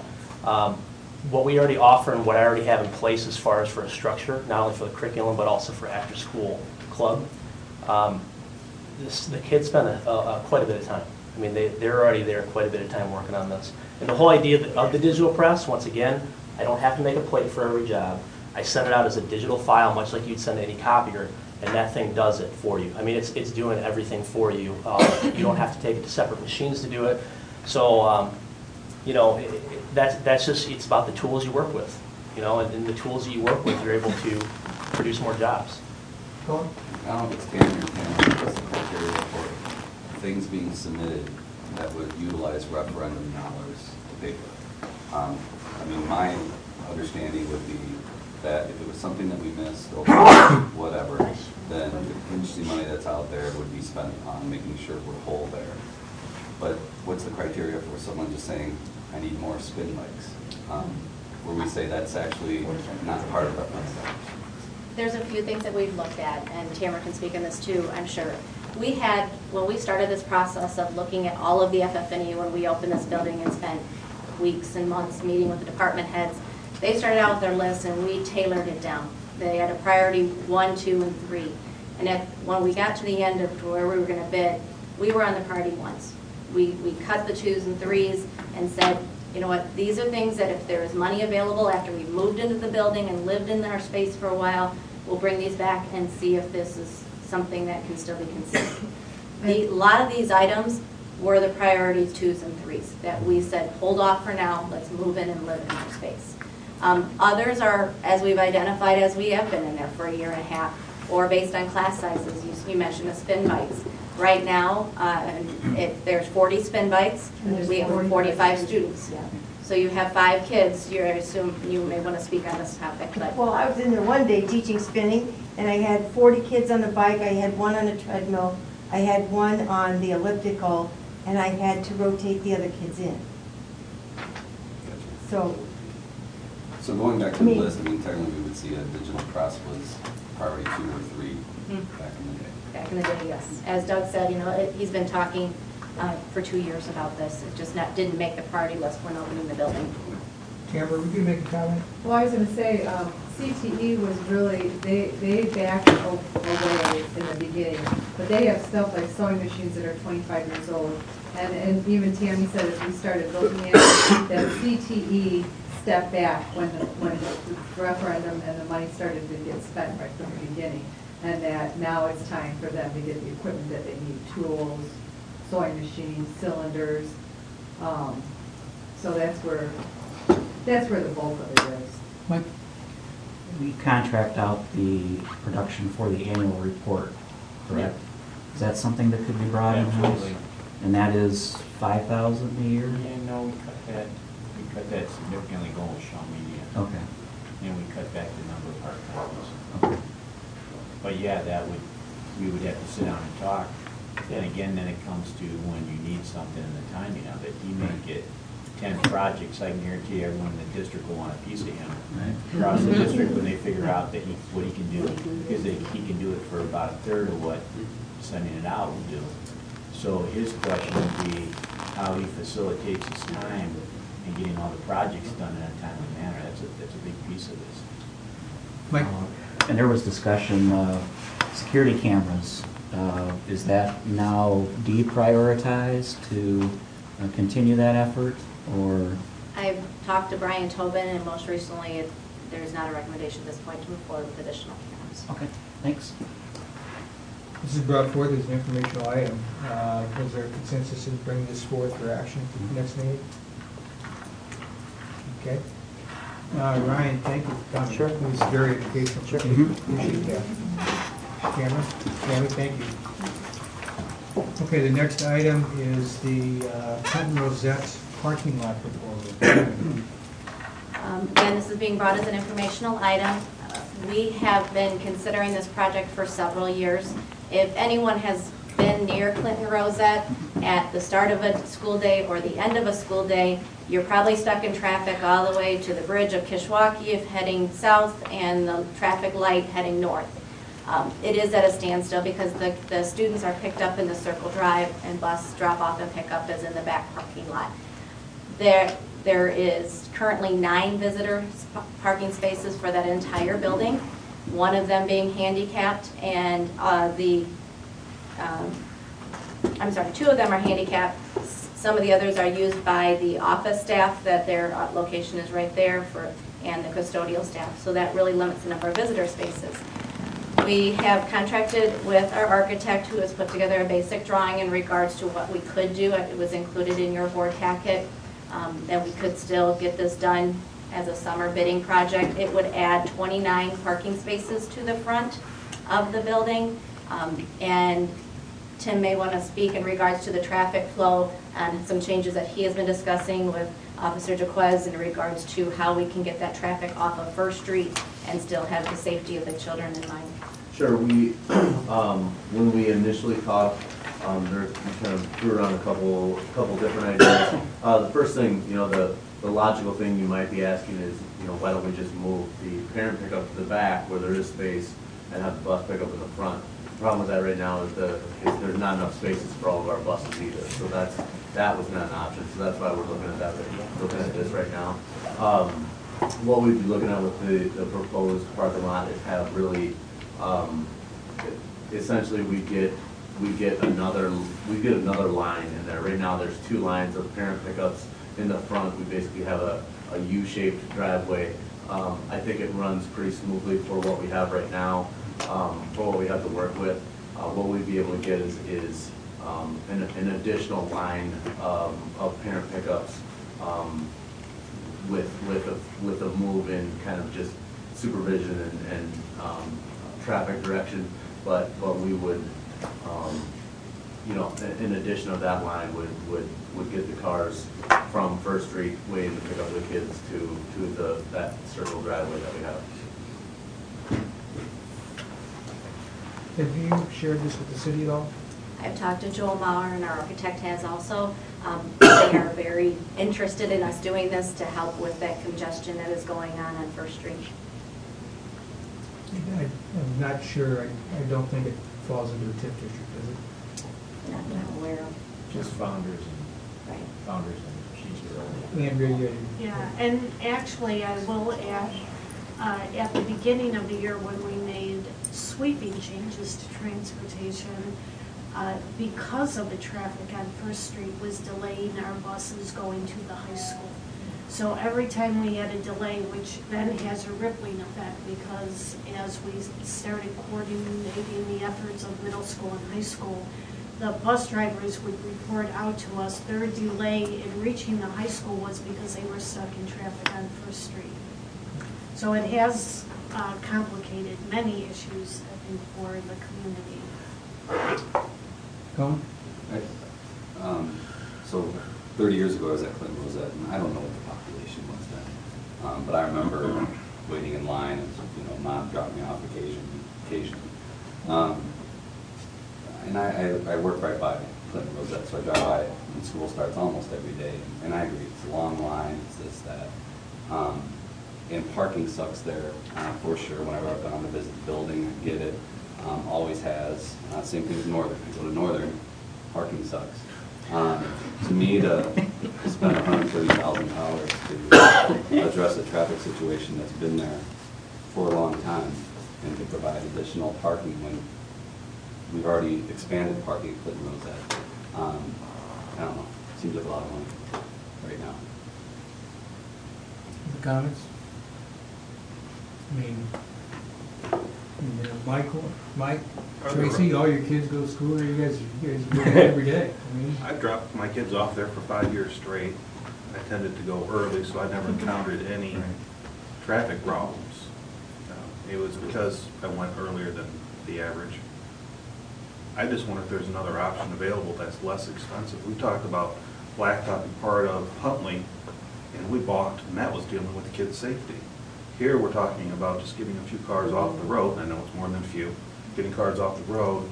what we already offer and what I already have in place as far as for a structure, not only for the curriculum but also for after-school club, the kids spend quite a bit of time. I mean, they're already there quite a bit of time working on this. And the whole idea of the digital press, once again, I don't have to make a plate for every job. I send it out as a digital file, much like you'd send any copier, and that thing does it for you. I mean, it's doing everything for you. You don't have to take it to separate machines to do it. So, that's just, it's about the tools you work with. And the tools that you work with, you're able to produce more jobs. I don't know if it's Tammy or Tammy, what's the criteria for things being submitted that would utilize referendum dollars to pay for it? I mean, my understanding would be that if it was something that we missed or whatever, then the contingency money that's out there would be spent on making sure we're whole there. but what's the criteria for someone just saying, I need more spin bikes? Where we say that's actually not part of our plan. There's a few things that we've looked at, and Tamara can speak on this too, I'm sure. We had, when we started this process of looking at all of the FF&E when we opened this building and spent weeks and months meeting with the department heads, they started out with their list and we tailored it down. They had a priority 1, 2, and 3. And when we got to the end of where we were going to bid, we were on the priority 1s. We cut the 2s and 3s and said, you know what, these are things that if there is money available after we've moved into the building and lived in our space for a while, we'll bring these back and see if this is something that can still be considered. A lot of these items were the priorities 2s and 3s that we said, hold off for now, let's move in and live in our space. Others are, as we've identified, as we have been in there for a year and a half, or based on class sizes. You mentioned the spin bikes. Right now, there's 40 spin bikes. We have 45 students. So you have 5 kids. I assume you may want to speak on this topic. But. Well, I was in there one day teaching spinning, and I had 40 kids on the bike. I had one on a treadmill. I had one on the elliptical, and I had to rotate the other kids in. So going back to the list, I mean, technically we would see a digital press was priority 2 or 3 back in the day. Back in the day, yes. As Doug said, you know, he's been talking for 2 years about this. It just didn't make the priority list when opening the building. Tamara, were you going to make a comment? Well, I was going to say, CTE was really, they backed away in the beginning, but they have stuff like sewing machines that are 25 years old. And even Tammy said as we started looking at it, that CTE stepped back when the referendum and the money started to get spent right from the beginning. And that now it's time for them to get the equipment that they need, tools, sewing machines, cylinders. So that's where the bulk of it is. Mike? We contract out the production for the annual report, correct? Yeah. Is that something that could be brought in-house? Absolutely. And that is $5,000 a year? Yeah, no, we cut that significantly going with Shaw Media. Okay. And we cut back the number of hard copies. Okay. But yeah, we would have to sit down and talk. Then again, then it comes to when you need something and the timing of it. He may get 10 projects, I can guarantee everyone in the district will want a piece of him. Right. Across the district, when they figure out that what he can do, because he can do it for about a third of what sending it out would do. So his question would be how he facilitates his time and getting all the projects done in a timely manner. That's a big piece of this. Mike? And there was discussion, security cameras. Is that now deprioritized to continue that effort, or? I've talked to Brian Tobin, and most recently, there's not a recommendation at this point to move forward with additional cameras. Okay, thanks. This is brought forth as an informational item. Was there a consensus in bringing this forth for action for the next meeting? Okay. Ryan, thank you for coming. Sure. It was very educational. Sure. Appreciate that. Cameron, Tammy, thank you. Okay, the next item is the Clinton Rosette's parking lot proposal. Again, this is being brought as an informational item. We have been considering this project for several years. If anyone has been near Clinton Rosette at the start of a school day or the end of a school day, you're probably stuck in traffic all the way to the bridge of Kishwaukee if heading south and the traffic light heading north. It is at a standstill because the students are picked up in the Circle Drive and bus drop off and pick up is in the back parking lot. There is currently 9 visitor parking spaces for that entire building, one of them being handicapped, and 2 of them are handicapped. Some of the others are used by the office staff, that their location is right there, and the custodial staff. So that really limits the number of visitor spaces. We have contracted with our architect, who has put together a basic drawing in regards to what we could do. It was included in your board packet. That we could still get this done as a summer bidding project. It would add 29 parking spaces to the front of the building. And Tim may want to speak in regards to the traffic flow and some changes that he has been discussing with Officer Jaquez in regards to how we can get that traffic off of First Street and still have the safety of the children in mind. Sure. We, when we initially talked There's kind of threw around a couple different ideas. The first thing, the logical thing you might be asking is, why don't we just move the parent pickup to the back where there is space and have the bus pickup in the front? The problem with that right now is there's not enough spaces for all of our buses either. So that was not an option. So that's why we're looking at this right now. What we'd be looking at with the proposed parking lot is have really, essentially we get another line in there. Right now there's 2 lines of parent pickups in the front. We basically have a U-shaped driveway. I think it runs pretty smoothly for what we have right now, for what we have to work with. What we'd be able to get is an additional line of parent pickups with a move in kind of just supervision and traffic direction, but we would, in addition of that line would get the cars from First Street waiting to pick up the kids to that circle driveway that we have. Have you shared this with the city at all? I've talked to Joel Mauer, and our architect has also. They are very interested in us doing this to help with that congestion that is going on First Street. I'm not sure. I don't think it falls into a TIF district, does it? Not aware of. Just Founders and Founders and Cheeseburger. Yeah, and actually I will add, at the beginning of the year when we made sweeping changes to transportation, because of the traffic on First Street was delaying our buses going to the high school. So every time we had a delay, which then has a rippling effect, because as we started coordinating the efforts of middle school and high school, the bus drivers would report out to us their delay in reaching the high school was because they were stuck in traffic on First Street. So it has complicated many issues, I think, for the community. Colin? So 30 years ago I was at Clinton Rosette, and I don't know what the population was then. But I remember waiting in line and mom dropped me off occasionally. And I work right by Clinton Rosette, so I drive by when school starts almost every day. And I agree, it's a long line, it's this, that. And parking sucks there, for sure. Whenever I've gone to visit the building, I get it. Always has. Same thing with Northern. I go to Northern, parking sucks. To me, to spend $130,000 to address a traffic situation that's been there for a long time and to provide additional parking when we've already expanded parking at Clinton Rosette, I don't know, seems like a lot of money right now. The comments? I mean, Mike, Tracy, all your kids go to school, you guys go there every day. I mean, I've dropped my kids off there for 5 years straight. I tended to go early, so I never encountered any traffic problems. It was because I went earlier than the average. I just wonder if there's another option available that's less expensive. We talked about blacktopping part of Huntley, and we balked, and that was dealing with the kids' safety. Here we're talking about just getting a few cars off the road, and I know it's more than a few, getting cars off the road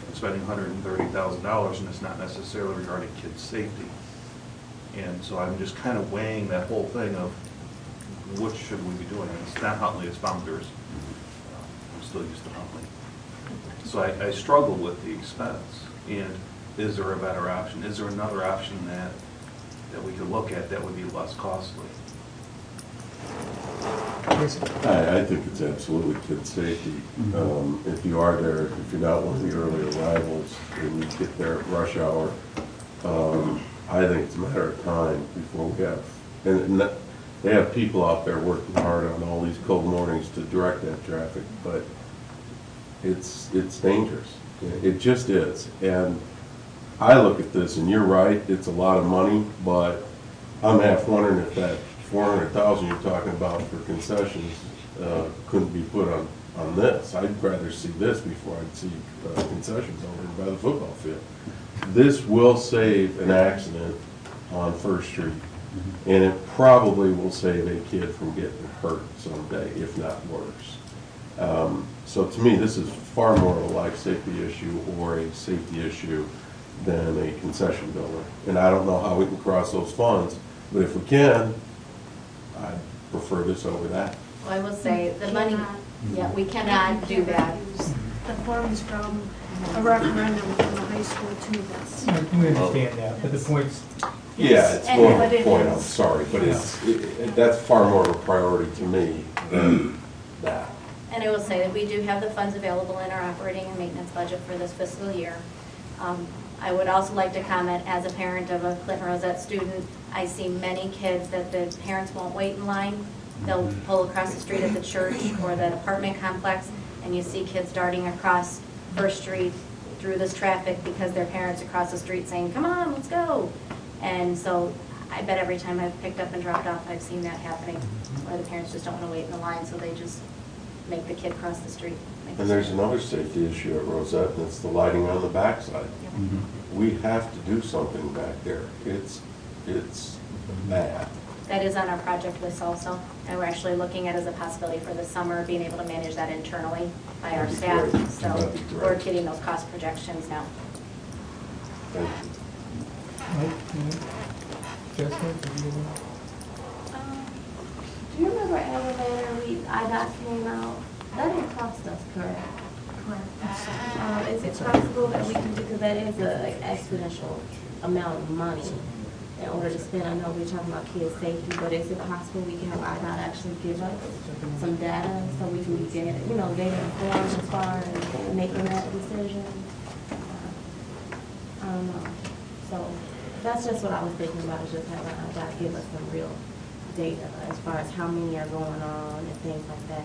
and spending $130,000, and it's not necessarily regarding kids' safety. And so I'm just kind of weighing that whole thing of what should we be doing? And it's not Huntley, it's Founders. I'm still used to Huntley. So I struggle with the expense. And is there a better option? Is there another option that we could look at that would be less costly? I think it's absolutely kid safety. If you are there, if you're not one of the early arrivals and you get there at rush hour, I think it's a matter of time before we have, and they have people out there working hard on all these cold mornings to direct that traffic, but it's dangerous. It just is. And I look at this, and you're right, it's a lot of money, but I'm half wondering if that $400,000 you're talking about for concessions couldn't be put on this. I'd rather see this before I'd see concessions over by the football field. This will save an accident on First Street, and it probably will save a kid from getting hurt someday, if not worse. So to me, this is far more of a life safety issue or a safety issue than a concession builder. And I don't know how we can cross those funds, but if we can, I'd prefer this over that. Well, I will say, the money, Cannot. yeah, we cannot do that. Use the funds from a referendum from the high school to this. We understand that, but the point's, Yeah, it's And more of what a it point, is. I'm sorry, but that's far more of a priority to me than that. And I will say that we do have the funds available in our operating and maintenance budget for this fiscal year. I would also like to comment, as a parent of a Clinton Rosette student, I see many kids that the parents won't wait in line. They'll pull across the street at the church or the apartment complex, and you see kids darting across First Street through this traffic because their parents across the street saying, "Come on, let's go." And so I bet every time I've picked up and dropped off, I've seen that happening, where the parents just don't want to wait in the line, so they just make the kid cross the street. And there's another safety issue at Rosette, and it's the lighting on the backside. We have to do something back there. It's bad. That is on our project list also, and we're actually looking at as a possibility for the summer, being able to manage that internally by our That'd be staff. great. So That'd be great. we're getting those cost projections now. Thank you. Jessica, Do you remember elevator, IDOT came out? That didn't cost us, correct? Correct. Is it possible that we can do, because that is an exponential amount of money in order to spend? I know we're talking about kids' safety, but is it possible we can have IDOT actually give us some data so we can be data, data informed as far as making that decision? I don't know. So that's just what I was thinking about, is just having IDOT give us some real data as far as how many are going on and things like that.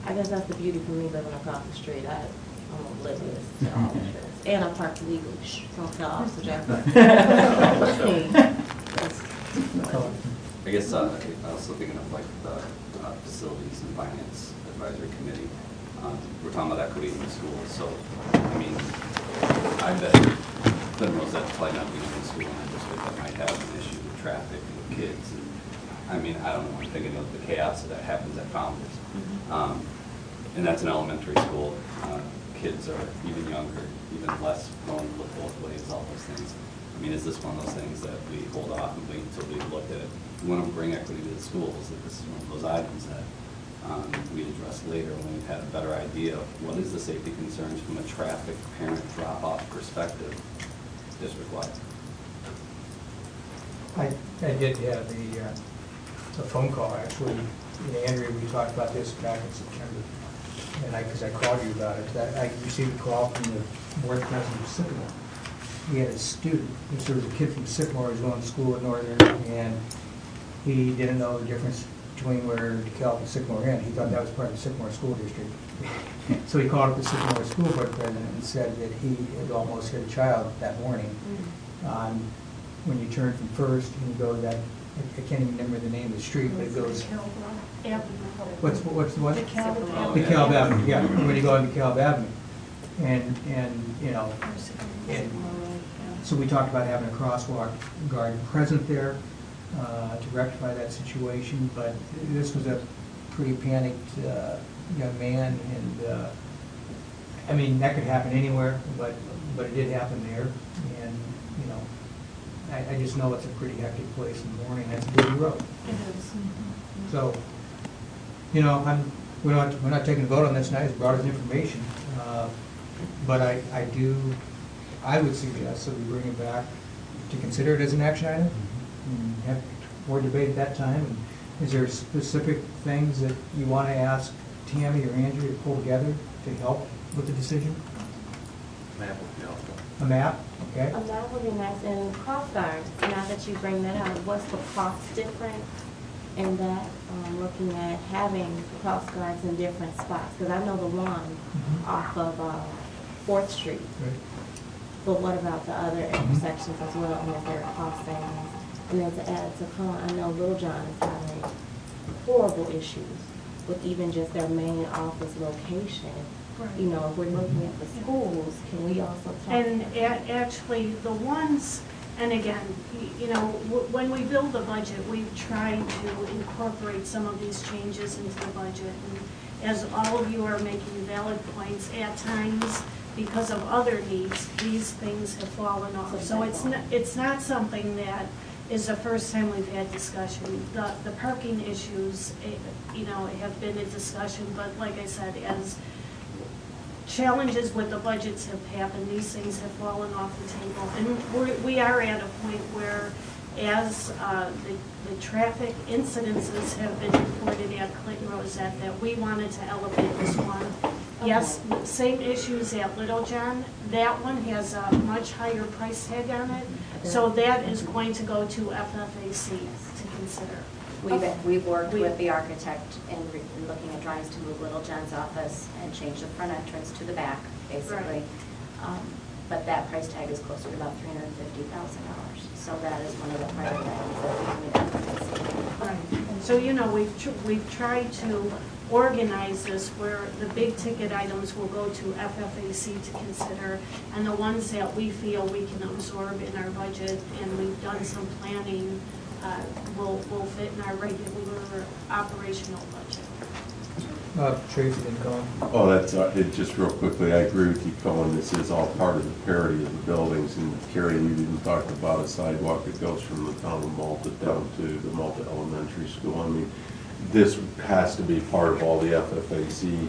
I guess that's the beauty for me living across the street. I'm oblivious to all of this. And I park legally. Don't tell Officer Jackson. I guess I was thinking of like the facilities and finance advisory committee. We're talking about equity in the schools, so I mean, I bet Clinton Rosette's probably not the only school in that district that might have an issue with traffic and kids. And I mean, I don't know, I'm thinking of the chaos that happens at Founders. And that's an elementary school. Kids are even younger, even less prone to look both ways, all those things. I mean, is this one of those things that we hold off and wait until we look at it? We want to bring equity to the schools, that this is one of those items that we address later when we've had a better idea of what is the safety concerns from a traffic parent drop-off perspective district-wide. I did have a phone call, actually. Andrea, we talked about this back in September, and because I called you about it. I received a call from the board president of Sycamore. He had a student, there was a kid from Sycamore who was going to school in Northern, and he didn't know the difference between where DeKalb and Sycamore end. He thought that was part of the Sycamore School District. So he called up the Sycamore School Board president and said that he had almost hit a child that morning. When you turn from First and you go to that, I can't even remember the name of the street, but it goes. What's the one? DeKalb Avenue. Yeah, when you go on DeKalb Avenue, and so we talked about having a crosswalk guard present there to rectify that situation. But this was a pretty panicked young man, and I mean that could happen anywhere, but it did happen there, and I just know it's a pretty hectic place in the morning. That's a busy road. It is. So, we're not taking a vote on this tonight. It's brought us information, but I would suggest that we bring it back to consider it as an action item and have more debate at that time. And is there specific things that you want to ask Tammy or Andrew to pull together to help with the decision? Map would be helpful. A map, okay? A map would be nice, and cross guards, now that you bring that out, what's the cost difference in that? Looking at having cross guards in different spots, because I know the one off of 4th Street. Right. But what about the other intersections as well, and is there a cost savings? And then to add to Colin, I know Little John is having horrible issues with even just their main office location. Right. If we're looking at the schools, can we also talk? And actually, the ones, and again, when we build the budget, we've tried to incorporate some of these changes into the budget. And as all of you are making valid points, at times, because of other needs, these things have fallen off. So it's not something that is the first time we've had discussion. The parking issues, have been a discussion, but like I said, as challenges with the budgets have happened, these things have fallen off the table. And we are at a point where, as the traffic incidences have been reported at Clinton Rosette, that we wanted to elevate this one. Yes, same issues at Little John. That one has a much higher price tag on it, so that is going to go to FFAC to consider. We've worked with the architect in looking at drawings to move Little John's office and change the front entrance to the back, basically. Right. But that price tag is closer to about $350,000. So that is one of the priority items that we need FFAC. Right. So, we've tried to organize this where the big ticket items will go to FFAC to consider, and the ones that we feel we can absorb in our budget, and we've done some planning, will fit in our regular operational budget. Tracy, then Colin. Oh, that's, just real quickly, I agree with you, Colin. This is all part of the parity of the buildings. And Carrie, you even talked about a sidewalk that goes from the town of Malta down to the Malta Elementary School. I mean, this has to be part of all the FFAC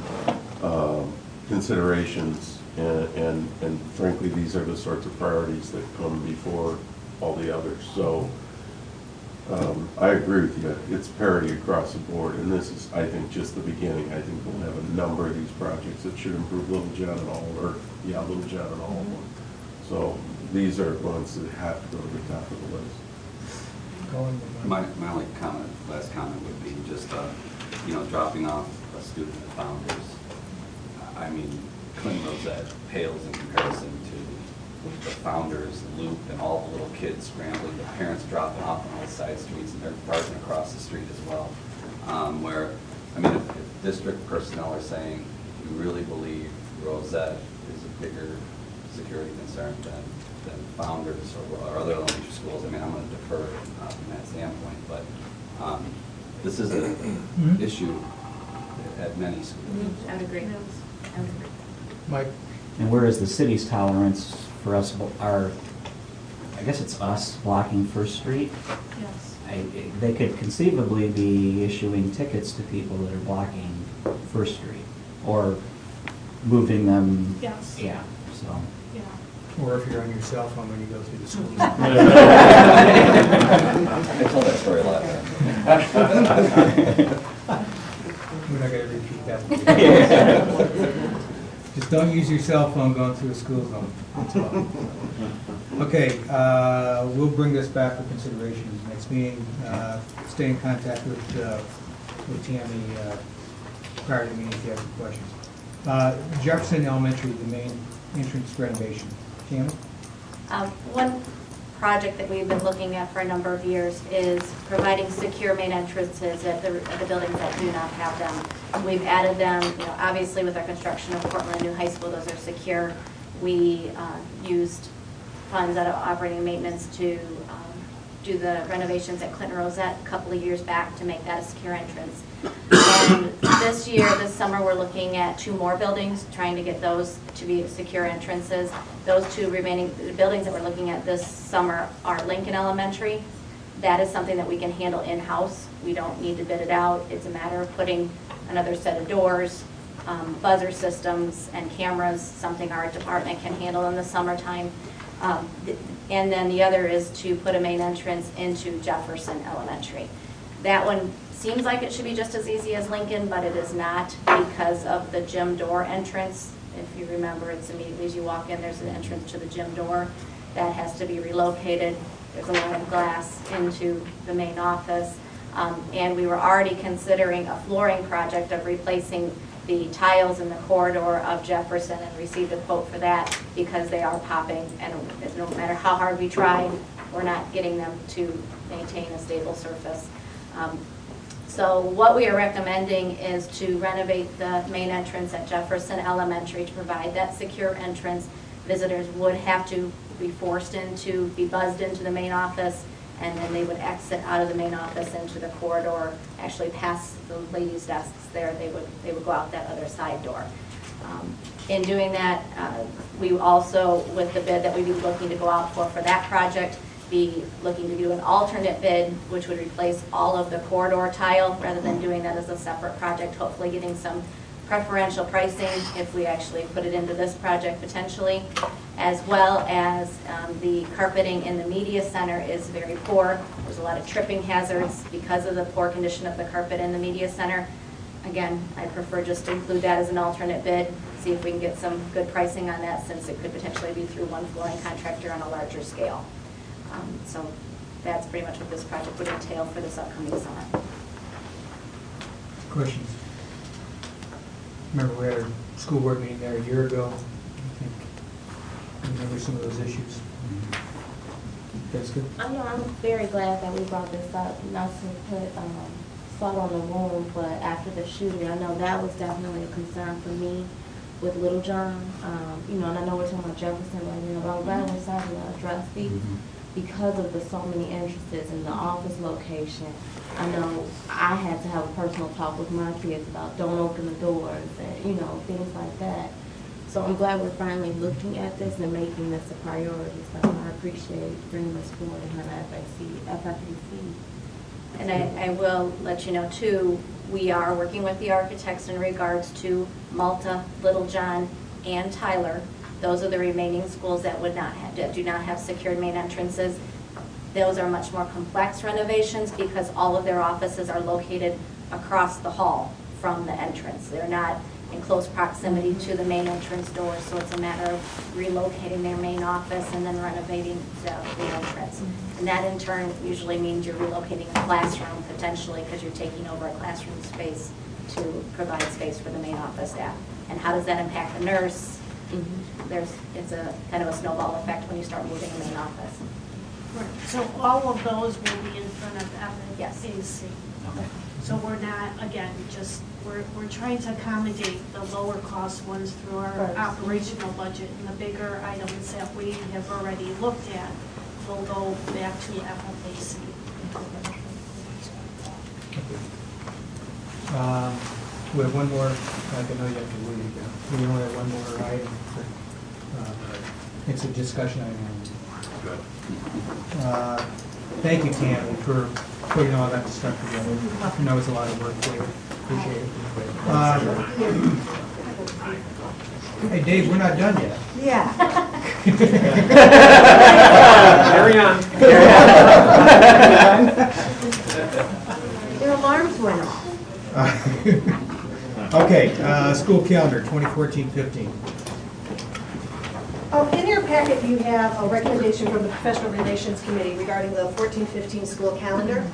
considerations. And frankly, these are the sorts of priorities that come before all the others. So I agree with you. It's parity across the board, and this is, I think, just the beginning. I think we'll have a number of these projects that should improve Little John and all, Little John and all of them. So these are ones that have to go to the top of the list. My only last comment would be just, dropping off a student at Founders. I mean, Clinton Rosette pales in comparison to the Founders loop and all the little kids scrambling, the parents dropping off on all side streets, and they're parking across the street as well. If district personnel are saying, we really believe Rosette is a bigger security concern than Founders or other elementary schools, I'm going to defer from that standpoint, but this is an issue at many schools. I would agree. Mike? And whereas the city's tolerance for us I guess it's us blocking First Street. Yes. They could conceivably be issuing tickets to people that are blocking First Street or moving them. Yes. Yeah, so. Yeah. Or if you're on your cell phone when you go through the school. I told that story last time. We're not going to repeat that. Just don't use your cell phone going through a school zone. That's all. Okay, we'll bring this back for consideration next meeting. Stay in contact with Tammy prior to the meeting if you have some questions. Jefferson Elementary, the main entrance renovation. Tammy? One project that we've been looking at for a number of years is providing secure main entrances at the buildings that do not have them. We've added them, obviously with our construction of Portland New High School, those are secure. We used funds out of operating maintenance to do the renovations at Clinton Rosette a couple of years back to make that a secure entrance. And this summer, we're looking at 2 more buildings, trying to get those to be secure entrances. Those 2 remaining buildings that we're looking at this summer are Lincoln Elementary. That is something that we can handle in-house. We don't need to bid it out. It's a matter of putting another set of doors, buzzer systems, and cameras, something our department can handle in the summertime. And then the other is to put a main entrance into Jefferson Elementary. That one seems like it should be just as easy as Lincoln, but it is not because of the gym door entrance. If you remember, it's immediately as you walk in, there's an entrance to the gym door. That has to be relocated. There's a lot of glass into the main office. And we were already considering a flooring project of replacing the tiles in the corridor of Jefferson and received a quote for that because they are popping, and no matter how hard we tried, we're not getting them to maintain a stable surface. So what we are recommending is to renovate the main entrance at Jefferson Elementary to provide that secure entrance. Visitors would have to be forced be buzzed into the main office, and then they would exit out of the main office into the corridor, actually past the ladies' desks there. They would go out that other side door. In doing that, we also, with the bid that we'd be looking to go out for that project, be looking to do an alternate bid, which would replace all of the corridor tile, rather than doing that as a separate project, hopefully getting some preferential pricing if we actually put it into this project potentially, as well as the carpeting in the media center is very poor. There's a lot of tripping hazards because of the poor condition of the carpet in the media center. Again, I prefer just to include that as an alternate bid, see if we can get some good pricing on that, since it could potentially be through one flooring contractor on a larger scale. So that's pretty much what this project would entail for this upcoming summer. Questions? Remember we had a school board meeting there a year ago. I think remember some of those issues. That's good. I know I'm very glad that we brought this up, not to put salt on the wound, but after the shooting, I know that was definitely a concern for me with Little John. You know, and I know we're talking about Jefferson right now, but I'm glad we're starting to address these because of the so many entrances in the office location. I know I had to have a personal talk with my kids about don't open the doors and, you know, things like that. So I'm glad we're finally looking at this and making this a priority. So I appreciate bringing this forward in her FFAC. And I will let you know too, we are working with the architects in regards to Malta, Little John, and Tyler. Those are the remaining schools that would not have, that do not have secured main entrances. Those are much more complex renovations because all of their offices are located across the hall from the entrance. They're not in close proximity to the main entrance door, so it's a matter of relocating their main office and then renovating the entrance. And that in turn usually means you're relocating a classroom potentially because you're taking over a classroom space to provide space for the main office staff. And how does that impact the nurse? It's a kind of a snowball effect when you start moving the main office. Right. So all of those will be in front of FFAC. Yes. Okay. So we're not, again, just, we're trying to accommodate the lower cost ones through our operational budget, and the bigger items that we have already looked at will go back to FFAC. We have one more, I know you have to leave. We only have one more item. It's a discussion item. Good. Thank you, Tammy, for putting all that stuff together. I know it's a lot of work for you. Appreciate it. Hey, Dave, we're not done yet. Yeah. Carry on. Their alarms went off. Okay, school calendar, 2014-15. In your packet, you have a recommendation from the Professional Relations Committee regarding the 14-15 school calendar.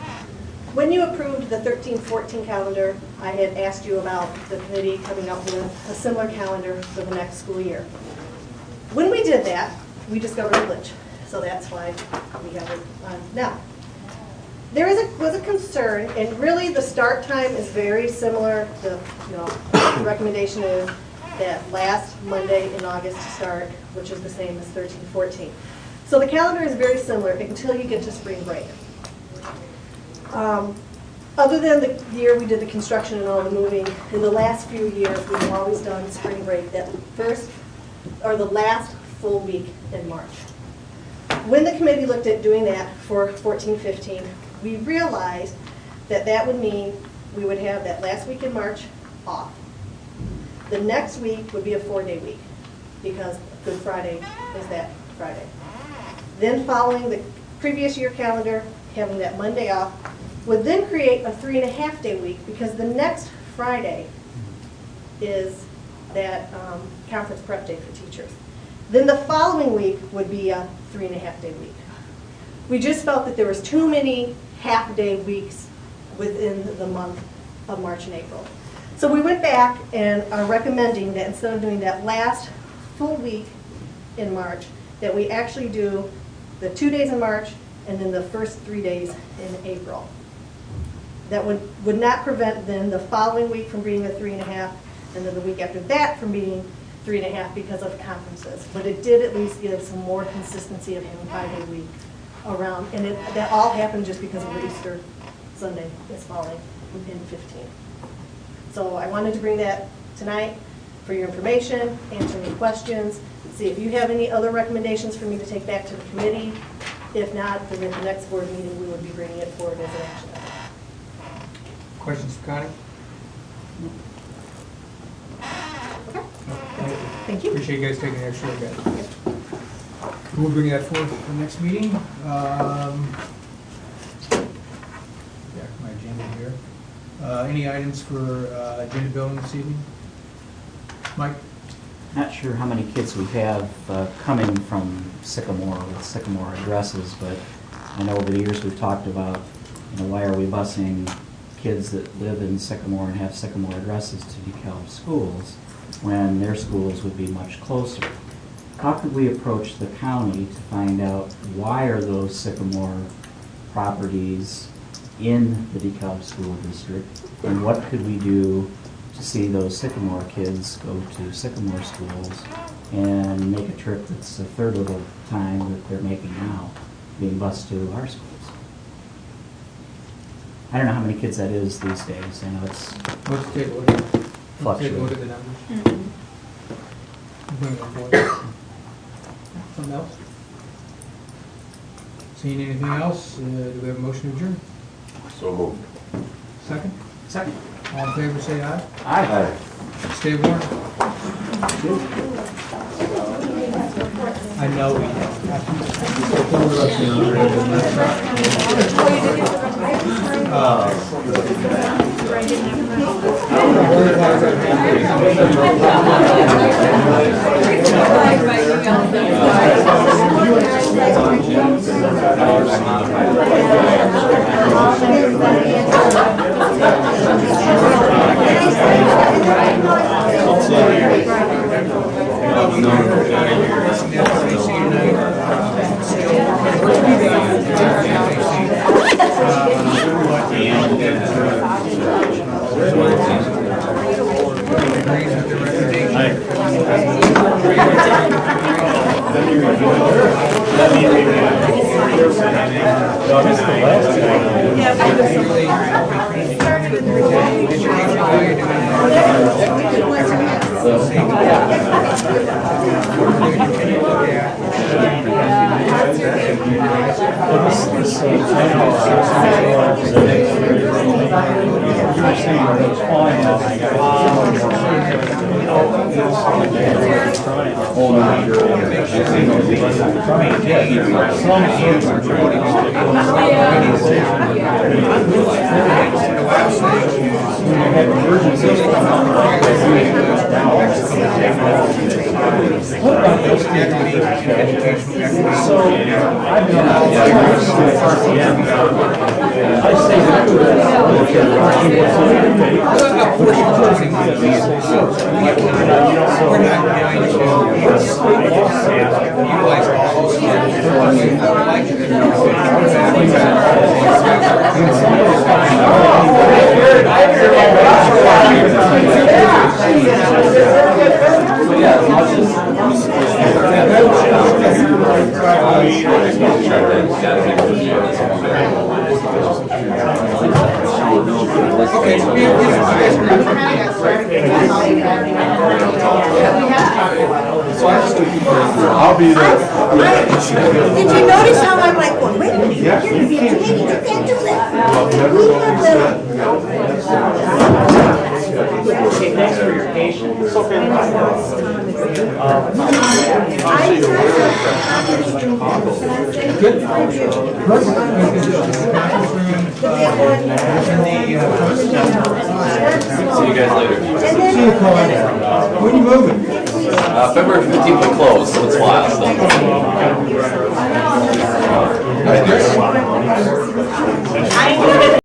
When you approved the 13-14 calendar, I had asked you about the committee coming up with a similar calendar for the next school year. When we did that, we discovered a glitch, so that's why we have it on now. There was a concern, and really the start time is very similar. The recommendation is that last Monday in August to start, which is the same as 13-14. So the calendar is very similar until you get to spring break. Other than the year we did the construction and all the moving, in the last few years we've always done spring break that first or the last full week in March. When the committee looked at doing that for 14-15, we realized that that would mean we would have that last week in March off. The next week would be a 4-day week because Good Friday is that Friday. Then following the previous year calendar, having that Monday off, would then create a 3.5-day week because the next Friday is that conference prep day for teachers. Then the following week would be a 3.5-day week. We just felt that there was too many half-day weeks within the month of March and April. So we went back and are recommending that instead of doing that last full week in March, that we actually do the 2 days in March and then the first 3 days in April. That would not prevent then the following week from being a 3.5 and then the week after that from being 3.5 because of conferences. But it did at least give some more consistency of having 5-day week around. And that all happened just because of Easter Sunday is falling in 15. So I wanted to bring that tonight. for your information, answer any questions, see if you have any other recommendations for me to take back to the committee. If not, then at the next board meeting, we would be bringing it forward as an action item. Questions for Connie? Thank you. Appreciate you guys taking the extra look at it. We'll bring that forward for the next meeting. Back to my agenda here. Any items for agenda building this evening? Mike? Not sure how many kids we have coming from Sycamore with Sycamore addresses, but I know over the years we've talked about, why are we busing kids that live in Sycamore and have Sycamore addresses to DeKalb schools when their schools would be much closer? How could we approach the county to find out why are those Sycamore properties in the DeKalb school district, and what could we do to see those Sycamore kids go to Sycamore schools and make a trip that's a third of the time that they're making now, being bused to our schools. I don't know how many kids that is these days. I know it's Let's take a look at it. Let's take a look at the numbers. Bring it forward. Something else? Seeing anything else? Do we have a motion to adjourn? So moved. Second? Second. All in favor, say aye. Aye. Stay warm. I know we I'll be there. Did you notice how I'm like, well, wait a minute, you're going to be a committee, you can't do that. We have Okay, thanks for your patience. It's okay. See you guys later. See you, Colin. When are you moving? February 15th will close, so it's wild. So.